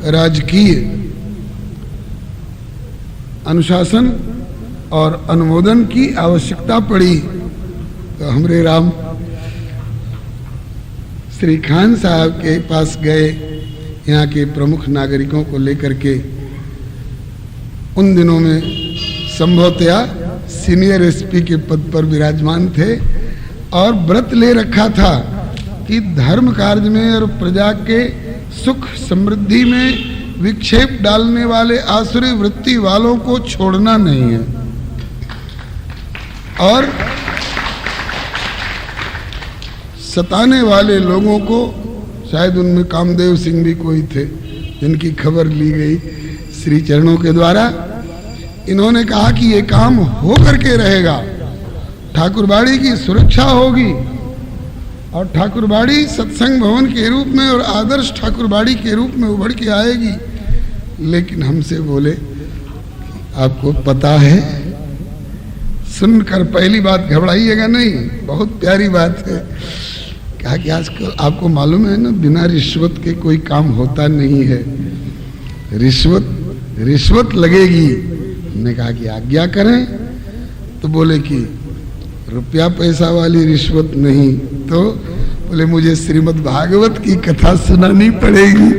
राजकीय अनुशासन और अनुमोदन की आवश्यकता पड़ी, तो हमरे राम श्री खान साहब के पास गए, यहाँ के प्रमुख नागरिकों को लेकर के। उन दिनों में संभवतया सीनियर एसपी के पद पर विराजमान थे और व्रत ले रखा था कि धर्म कार्य में और प्रजा के सुख समृद्धि में विक्षेप डालने वाले आसुरी वृत्ति वालों को छोड़ना नहीं है। और सताने वाले लोगों को, शायद उनमें कामदेव सिंह भी कोई थे जिनकी खबर ली गई श्री चरणों के द्वारा, इन्होंने कहा कि ये काम हो करके रहेगा, ठाकुरबाड़ी की सुरक्षा होगी और ठाकुरबाड़ी सत्संग भवन के रूप में और आदर्श ठाकुरबाड़ी के रूप में उभर के आएगी। लेकिन हमसे बोले, आपको पता है, सुनकर पहली बात घबराइएगा नहीं, बहुत प्यारी बात है। कहा कि आजकल आपको मालूम है ना, बिना रिश्वत के कोई काम होता नहीं है, रिश्वत लगेगी। हमने कहा कि आज्ञा करें, तो बोले कि रुपया पैसा वाली रिश्वत नहीं, तो बोले मुझे श्रीमद् भागवत की कथा सुनानी पड़ेगी,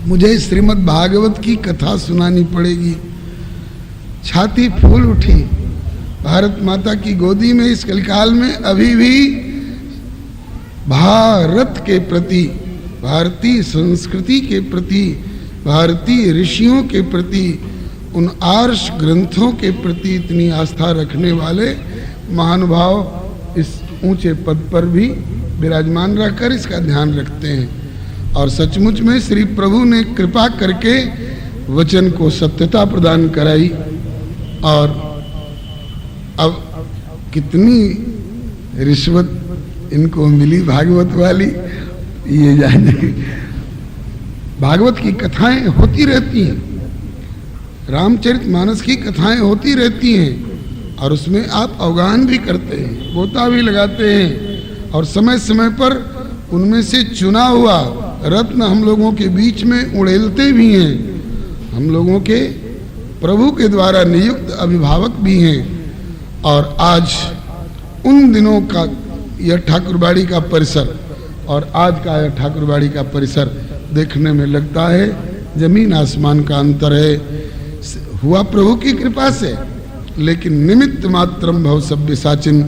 मुझे श्रीमद् भागवत की कथा सुनानी पड़ेगी। छाती फूल उठी। भारत माता की गोदी में इस कलिकाल में अभी भी भारत के प्रति, भारतीय संस्कृति के प्रति, भारतीय ऋषियों के प्रति, उन आर्ष ग्रंथों के प्रति इतनी आस्था रखने वाले महानुभाव इस ऊंचे पद पर भी विराजमान रहकर इसका ध्यान रखते हैं। और सचमुच में श्री प्रभु ने कृपा करके वचन को सत्यता प्रदान कराई। और अब कितनी रिश्वत इनको मिली भागवत वाली, ये जाने। भागवत की कथाएं होती रहती हैं, रामचरितमानस की कथाएं होती रहती हैं, और उसमें आप अवगाहन भी करते हैं, गोता भी लगाते हैं, और समय समय पर उनमें से चुना हुआ रत्न हम लोगों के बीच में उड़ेलते भी हैं। हम लोगों के प्रभु के द्वारा नियुक्त अभिभावक भी हैं। और आज उन दिनों का यह ठाकुरबाड़ी का परिसर और आज का यह ठाकुरबाड़ी का परिसर देखने में लगता है जमीन आसमान का अंतर है। हुआ प्रभु की कृपा से, लेकिन निमित्त मात्रम भव सभ्य साचिन।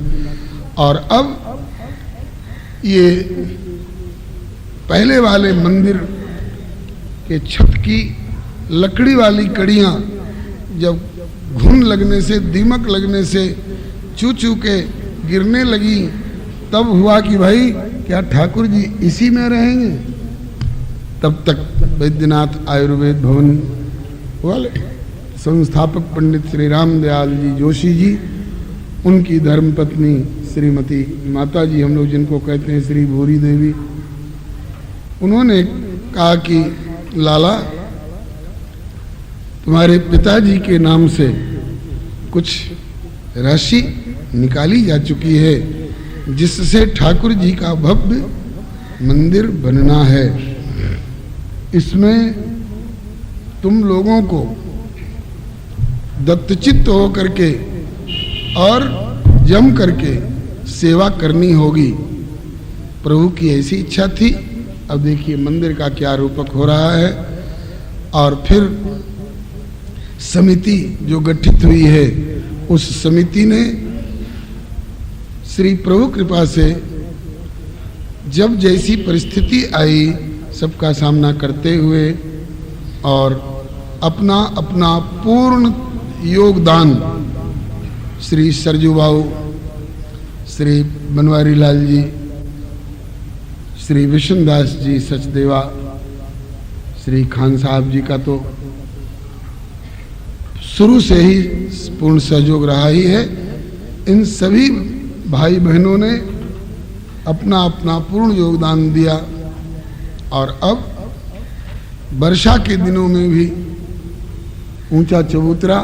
और अब ये पहले वाले मंदिर के छत की लकड़ी वाली कड़ियाँ जब घुन लगने से, दीमक लगने से चू चू के गिरने लगी, तब हुआ कि भाई क्या ठाकुर जी इसी में रहेंगे? तब तक वैद्यनाथ आयुर्वेद भवन वाले संस्थापक पंडित श्री राम दयाल जी जोशी जी, उनकी धर्मपत्नी श्रीमती माता जी, हम लोग जिनको कहते हैं श्री भूरी देवी, उन्होंने कहा कि लाला, तुम्हारे पिताजी के नाम से कुछ राशि निकाली जा चुकी है जिससे ठाकुर जी का भव्य मंदिर बनना है। इसमें तुम लोगों को दत्तचित्त हो करके और जम करके सेवा करनी होगी। प्रभु की ऐसी इच्छा थी। अब देखिए मंदिर का क्या रूपक हो रहा है। और फिर समिति जो गठित हुई है, उस समिति ने श्री प्रभु कृपा से जब जैसी परिस्थिति आई सबका सामना करते हुए और अपना अपना पूर्ण योगदान श्री सरजू बाबू, श्री बनवारी लाल जी, श्री विष्णुदास जी सचदेवा, श्री खान साहब जी का तो शुरू से ही पूर्ण सहयोग रहा ही है। इन सभी भाई बहनों ने अपना अपना पूर्ण योगदान दिया। और अब वर्षा के दिनों में भी ऊंचा चबूतरा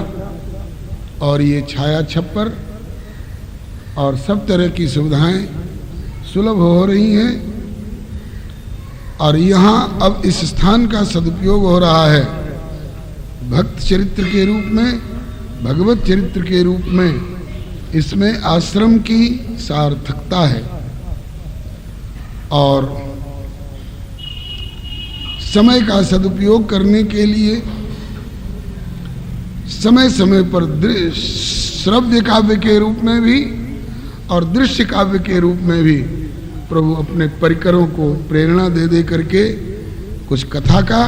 और ये छाया छप्पर और सब तरह की सुविधाएं सुलभ हो रही हैं। और यहाँ अब इस स्थान का सदुपयोग हो रहा है भक्त चरित्र के रूप में, भगवत चरित्र के रूप में। इसमें आश्रम की सार्थकता है। और समय का सदुपयोग करने के लिए समय समय पर श्रव्य काव्य के रूप में भी और दृश्य काव्य के रूप में भी प्रभु अपने परिकरों को प्रेरणा दे दे करके कुछ कथा का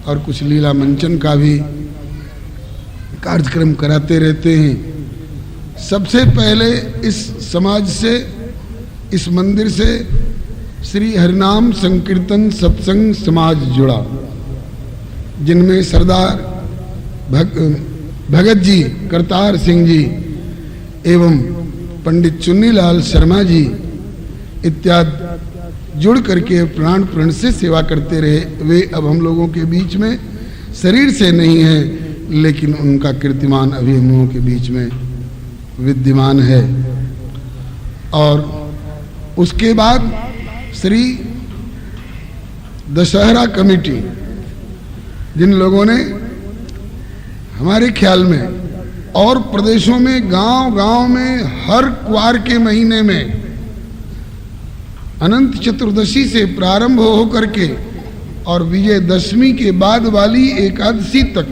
और कुछ लीला मंचन का भी कार्यक्रम कराते रहते हैं। सबसे पहले इस समाज से, इस मंदिर से श्री हरिनाम संकीर्तन सत्संग समाज जुड़ा, जिनमें सरदार भगत जी, करतार सिंह जी एवं पंडित चुन्नीलाल शर्मा जी इत्यादि जुड़ करके प्राण प्रण से सेवा करते रहे। वे अब हम लोगों के बीच में शरीर से नहीं है, लेकिन उनका कीर्तिमान अभी हम लोगों के बीच में विद्यमान है। और उसके बाद श्री दशहरा कमेटी, जिन लोगों ने हमारे ख्याल में और प्रदेशों में गांव-गांव में हर क्वार के महीने में अनंत चतुर्दशी से प्रारंभ हो करके और विजयदशमी के बाद वाली एकादशी तक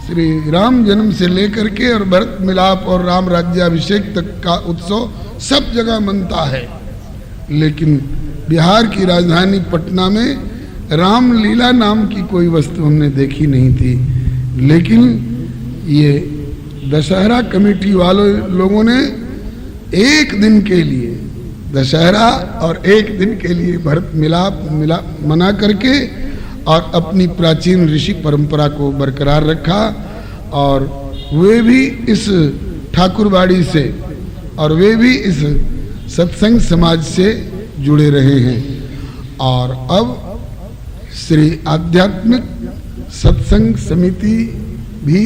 श्री राम जन्म से लेकर के और भरत मिलाप और राम राज्याभिषेक तक का उत्सव सब जगह मनता है। लेकिन बिहार की राजधानी पटना में रामलीला नाम की कोई वस्तु हमने देखी नहीं थी। लेकिन ये दशहरा कमेटी वालों लोगों ने एक दिन के लिए दशहरा और एक दिन के लिए भरत मिलाप मना करके और अपनी प्राचीन ऋषि परंपरा को बरकरार रखा। और वे भी इस ठाकुरबाड़ी से और वे भी इस सत्संग समाज से जुड़े रहे हैं। और अब श्री आध्यात्मिक सत्संग समिति भी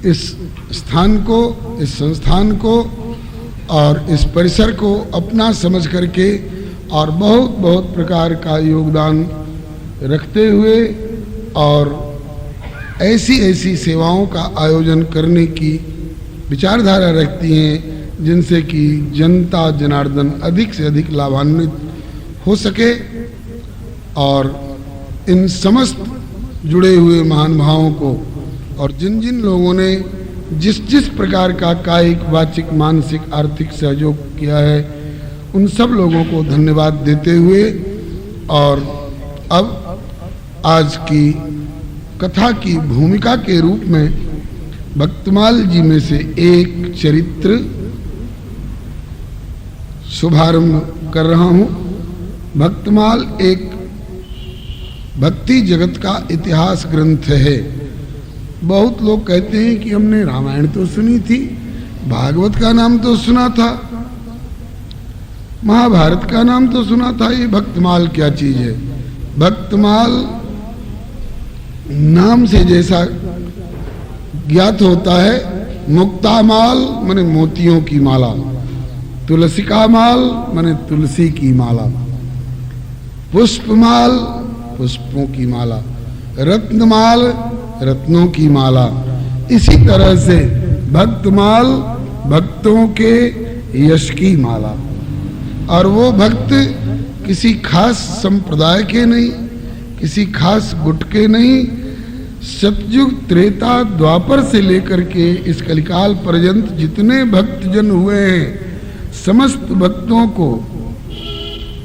इस स्थान को, इस संस्थान को और इस परिसर को अपना समझ करके और बहुत बहुत प्रकार का योगदान रखते हुए और ऐसी ऐसी सेवाओं का आयोजन करने की विचारधारा रखती हैं जिनसे कि जनता जनार्दन अधिक से अधिक लाभान्वित हो सके। और इन समस्त जुड़े हुए महानुभावों को और जिन जिन लोगों ने जिस जिस प्रकार का कायिक, वाचिक, मानसिक, आर्थिक सहयोग किया है, उन सब लोगों को धन्यवाद देते हुए और अब आज की कथा की भूमिका के रूप में भक्तमाल जी में से एक चरित्र शुभारंभ कर रहा हूं। भक्तमाल एक भक्ति जगत का इतिहास ग्रंथ है। बहुत लोग कहते हैं कि हमने रामायण तो सुनी थी, भागवत का नाम तो सुना था, महाभारत का नाम तो सुना था, ये भक्तमाल क्या चीज है? भक्तमाल नाम से जैसा ज्ञात होता है, मुक्तामाल माने मोतियों की माला, तुलसिका माल माने तुलसी की माला, पुष्पमाल पुष्पों की माला, रत्नमाल रत्नों की माला। इसी तरह से भक्तमाल भक्तों के यश की माला। और वो भक्त किसी खास संप्रदाय के नहीं, किसी खास गुट के नहीं, सतयुग त्रेता द्वापर से लेकर के इस कलिकाल पर्यंत जितने भक्तजन हुए हैं, समस्त भक्तों को,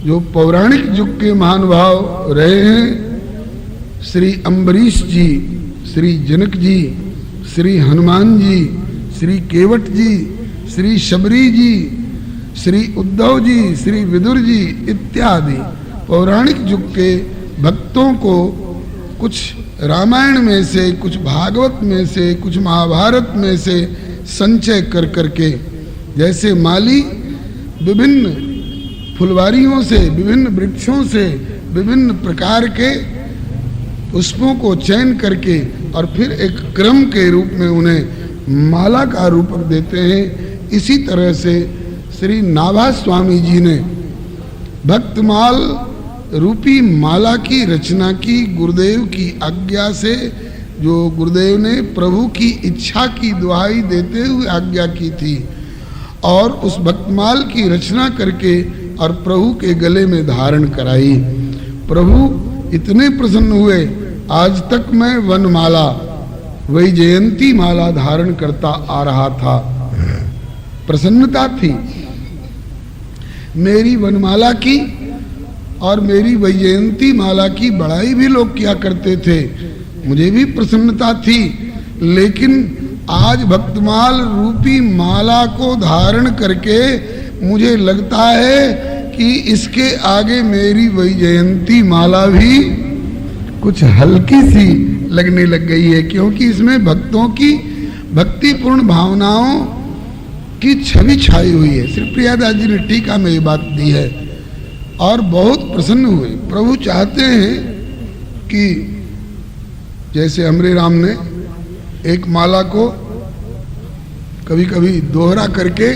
जो पौराणिक युग के महानुभाव रहे हैं, श्री अम्बरीश जी, श्री जनक जी, श्री हनुमान जी, श्री केवट जी, श्री शबरी जी, श्री उद्धव जी, श्री विदुर जी इत्यादि पौराणिक युग के भक्तों को कुछ रामायण में से, कुछ भागवत में से, कुछ महाभारत में से संचय कर करके, जैसे माली विभिन्न फुलवारियों से, विभिन्न वृक्षों से, विभिन्न प्रकार के पुष्पों को चयन करके और फिर एक क्रम के रूप में उन्हें माला का रूपक देते हैं, इसी तरह से श्री नाभा स्वामी जी ने भक्तमाल रूपी माला की रचना की, गुरुदेव की आज्ञा से, जो गुरुदेव ने प्रभु की इच्छा की दुहाई देते हुए आज्ञा की थी, और उस भक्तमाल की रचना करके और प्रभु के गले में धारण कराई। प्रभु इतने प्रसन्न हुए, आज तक मैं वनमाला, वही जयंती माला धारण करता आ रहा था, प्रसन्नता थी मेरी वनमाला की, और मेरी वैजयंती माला की बड़ाई भी लोग किया करते थे, मुझे भी प्रसन्नता थी। लेकिन आज भक्तमाल रूपी माला को धारण करके मुझे लगता है कि इसके आगे मेरी वैजयंती माला भी कुछ हल्की सी लगने लग गई है, क्योंकि इसमें भक्तों की भक्तिपूर्ण भावनाओं की छवि छाई हुई है। श्री प्रियादास जी ने टीका में ये बात दी है और बहुत प्रसन्न हुए। प्रभु चाहते हैं कि जैसे हमरे राम ने एक माला को कभी कभी दोहरा करके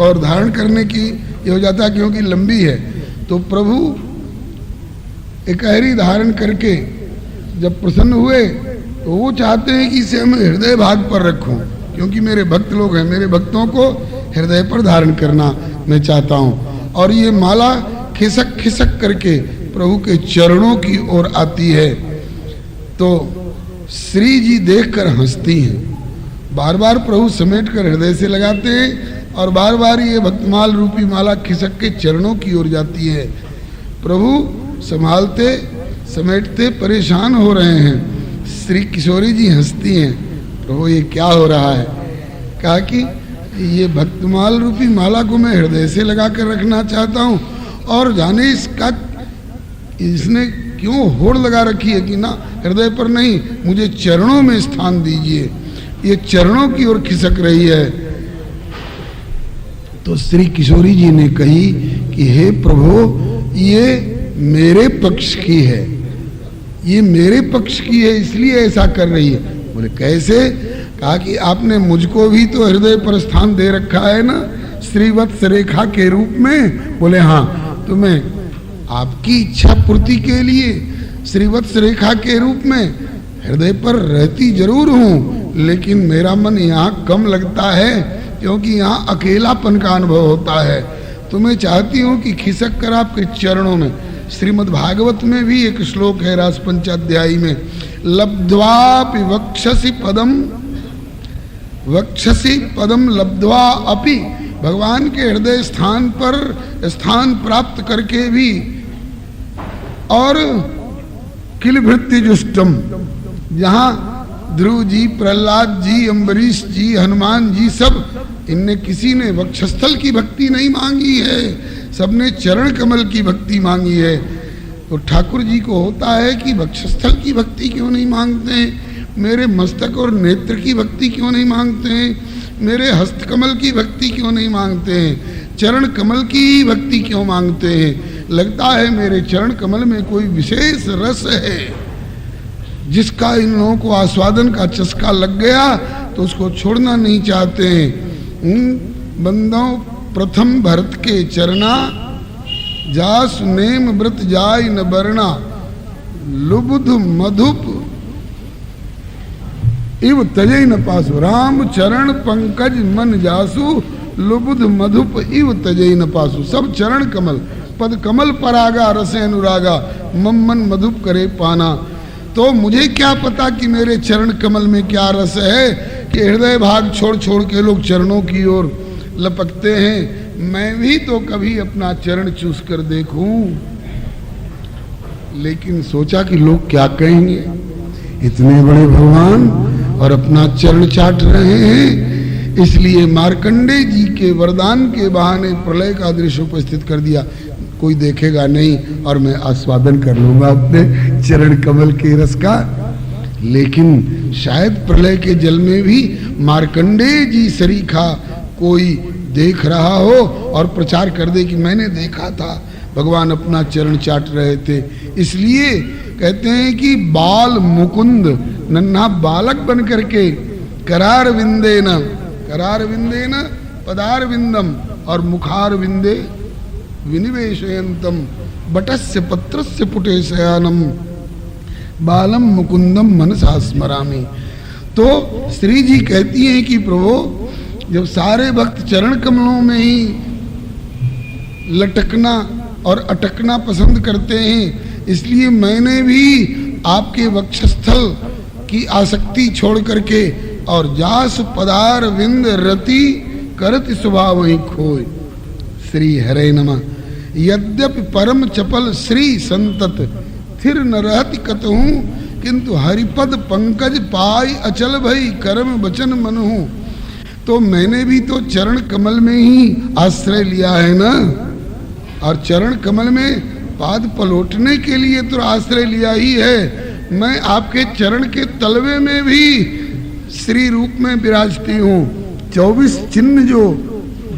और धारण करने की ये हो जाता है, क्योंकि लंबी है, तो प्रभु एकहरी धारण करके जब प्रसन्न हुए तो वो चाहते हैं कि इसे मैं हृदय भाग पर रखूं, क्योंकि मेरे भक्त लोग हैं, मेरे भक्तों को हृदय पर धारण करना मैं चाहता हूं। और ये माला खिसक खिसक करके प्रभु के चरणों की ओर आती है, तो श्री जी देखकर हंसती हैं। बार बार प्रभु समेट कर हृदय से लगाते हैं और बार बार ये भक्तमाल रूपी माला खिसक के चरणों की ओर जाती है। प्रभु संभालते समेटते परेशान हो रहे हैं। श्री किशोरी जी हंसती हैं, प्रभु ये क्या हो रहा है? कहा कि ये भक्तमाल रूपी माला को मैं हृदय से लगा कर रखना चाहता हूँ, और जाने इसने क्यों होड़ लगा रखी है कि ना हृदय पर नहीं, मुझे चरणों में स्थान दीजिए, ये चरणों की ओर खिसक रही है। तो श्री किशोरी जी ने कही कि हे प्रभु, ये मेरे पक्ष की है, ये मेरे पक्ष की है, इसलिए ऐसा कर रही है। बोले कैसे? कहा कि आपने मुझको भी तो हृदय पर स्थान दे रखा है ना, श्रीवत्स रेखा के रूप में। बोले हाँ, तो मैं आपकी इच्छा पूर्ति के लिए श्रीवत्स रेखा के रूप में हृदय पर रहती जरूर हूँ, लेकिन मेरा मन यहाँ कम लगता है, क्योंकि यहाँ अकेलापन का अनुभव होता है। तो मैं चाहती हूँ कि खिसक कर आपके चरणों में। श्रीमद् भागवत में भी एक श्लोक है, रास पंचाध्यायी में, लब्ध्वापि वक्षसि पदम लब्ध्वा अपि, भगवान के हृदय स्थान पर स्थान प्राप्त करके भी, और किल भृत्य जुष्टम, जहाँ ध्रुव जी, प्रहलाद जी, अम्बरीश जी, हनुमान जी, सब इनने किसी ने वक्षस्थल की भक्ति नहीं मांगी है, सबने चरण कमल की भक्ति मांगी है। तो ठाकुर जी को होता है कि वक्षस्थल की भक्ति क्यों नहीं मांगते हैं, मेरे मस्तक और नेत्र की भक्ति क्यों नहीं मांगते हैं, मेरे हस्त कमल की भक्ति क्यों नहीं मांगते हैं, चरण कमल की भक्ति क्यों मांगते हैं। लगता है मेरे चरण कमल में कोई विशेष रस है जिसका इन लोगों को आस्वादन का चस्का लग गया तो उसको छोड़ना नहीं चाहते हैं। बंदों प्रथम भरत के चरना, जास नेम व्रत जाय न बरना, लुबुध मधुप इव तजय न पासु। राम चरण पंकज मन जासु, लुबुध मधुप इव तजय न पासु। सब चरण कमल, पद कमल परागा रसे अनुरागा, मम मन मधुप करे पाना। तो मुझे क्या पता कि मेरे चरण कमल में क्या रस है कि हृदय भाग छोड़ छोड़ के लोग चरणों की ओर लपकते हैं। मैं भी तो कभी अपना चरण चूस कर देखूं, लेकिन सोचा कि लोग क्या कहेंगे, इतने बड़े भगवान और अपना चरण चाट रहे हैं। इसलिए मार्कंडे जी के वरदान के बहाने प्रलय का दृश्य उपस्थित कर दिया। कोई देखेगा नहीं और मैं आस्वादन कर लूंगा अपने चरण कमल के रस का। लेकिन शायद प्रलय के जल में भी मार्कंडे जी सरीखा कोई देख रहा हो और प्रचार कर दे कि मैंने देखा था, भगवान अपना चरण चाट रहे थे। इसलिए कहते हैं कि बाल मुकुंद, नन्हा बालक बन करके करार विंदे न पदार विंदम और मुखार विंदे विनिवेशयंतम, बटस्य पत्रस्य पुटे शयानम, बालम मुकुंदम मनसा स्मरामि। तो श्री जी कहती हैं कि प्रभु, जब सारे भक्त चरण कमलों में ही लटकना और अटकना पसंद करते हैं, इसलिए मैंने भी आपके वक्षस्थल की आसक्ति छोड़ करके और जास पदार विंद रति करत स्वभाव ही खोय। श्री हरे नमः। यद्यपि परम चपल श्री संतत थिर न रहति कतहूं, किंतु हरिपद पंकज पाई अचल भई कर्म वचन मनहूं। तो मैंने भी तो चरण कमल में ही आश्रय लिया है ना, और चरण कमल में पाद पलोटने के लिए तो आश्रय लिया ही है। मैं आपके चरण के तलवे में भी श्री रूप में विराजती हूँ। 24 चिन्ह जो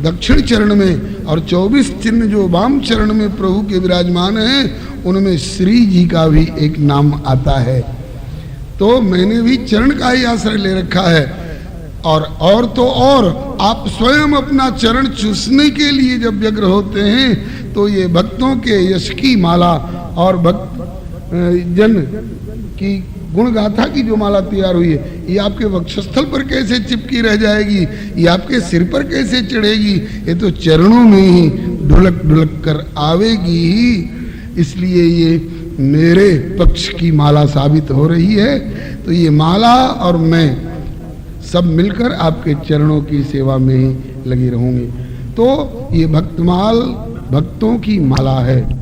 दक्षिण चरण में और 24 चिन्ह जो वाम चरण में प्रभु के विराजमान हैं, उनमें श्री जी का भी एक नाम आता है। तो मैंने भी चरण का ही आश्रय ले रखा है। और तो और आप स्वयं अपना चरण चूसने के लिए जब व्यग्र होते हैं, तो ये भक्तों के यश की माला और भक्त जन की गुण गाथा की जो माला तैयार हुई है, ये आपके वक्षस्थल पर कैसे चिपकी रह जाएगी, ये आपके सिर पर कैसे चढ़ेगी, ये तो चरणों में ही ढुलक ढुलक कर आवेगी ही। इसलिए ये मेरे पक्ष की माला साबित हो रही है। तो ये माला और मैं सब मिलकर आपके चरणों की सेवा में ही लगे रहूंगे। तो ये भक्तमाल भक्तों की माला है।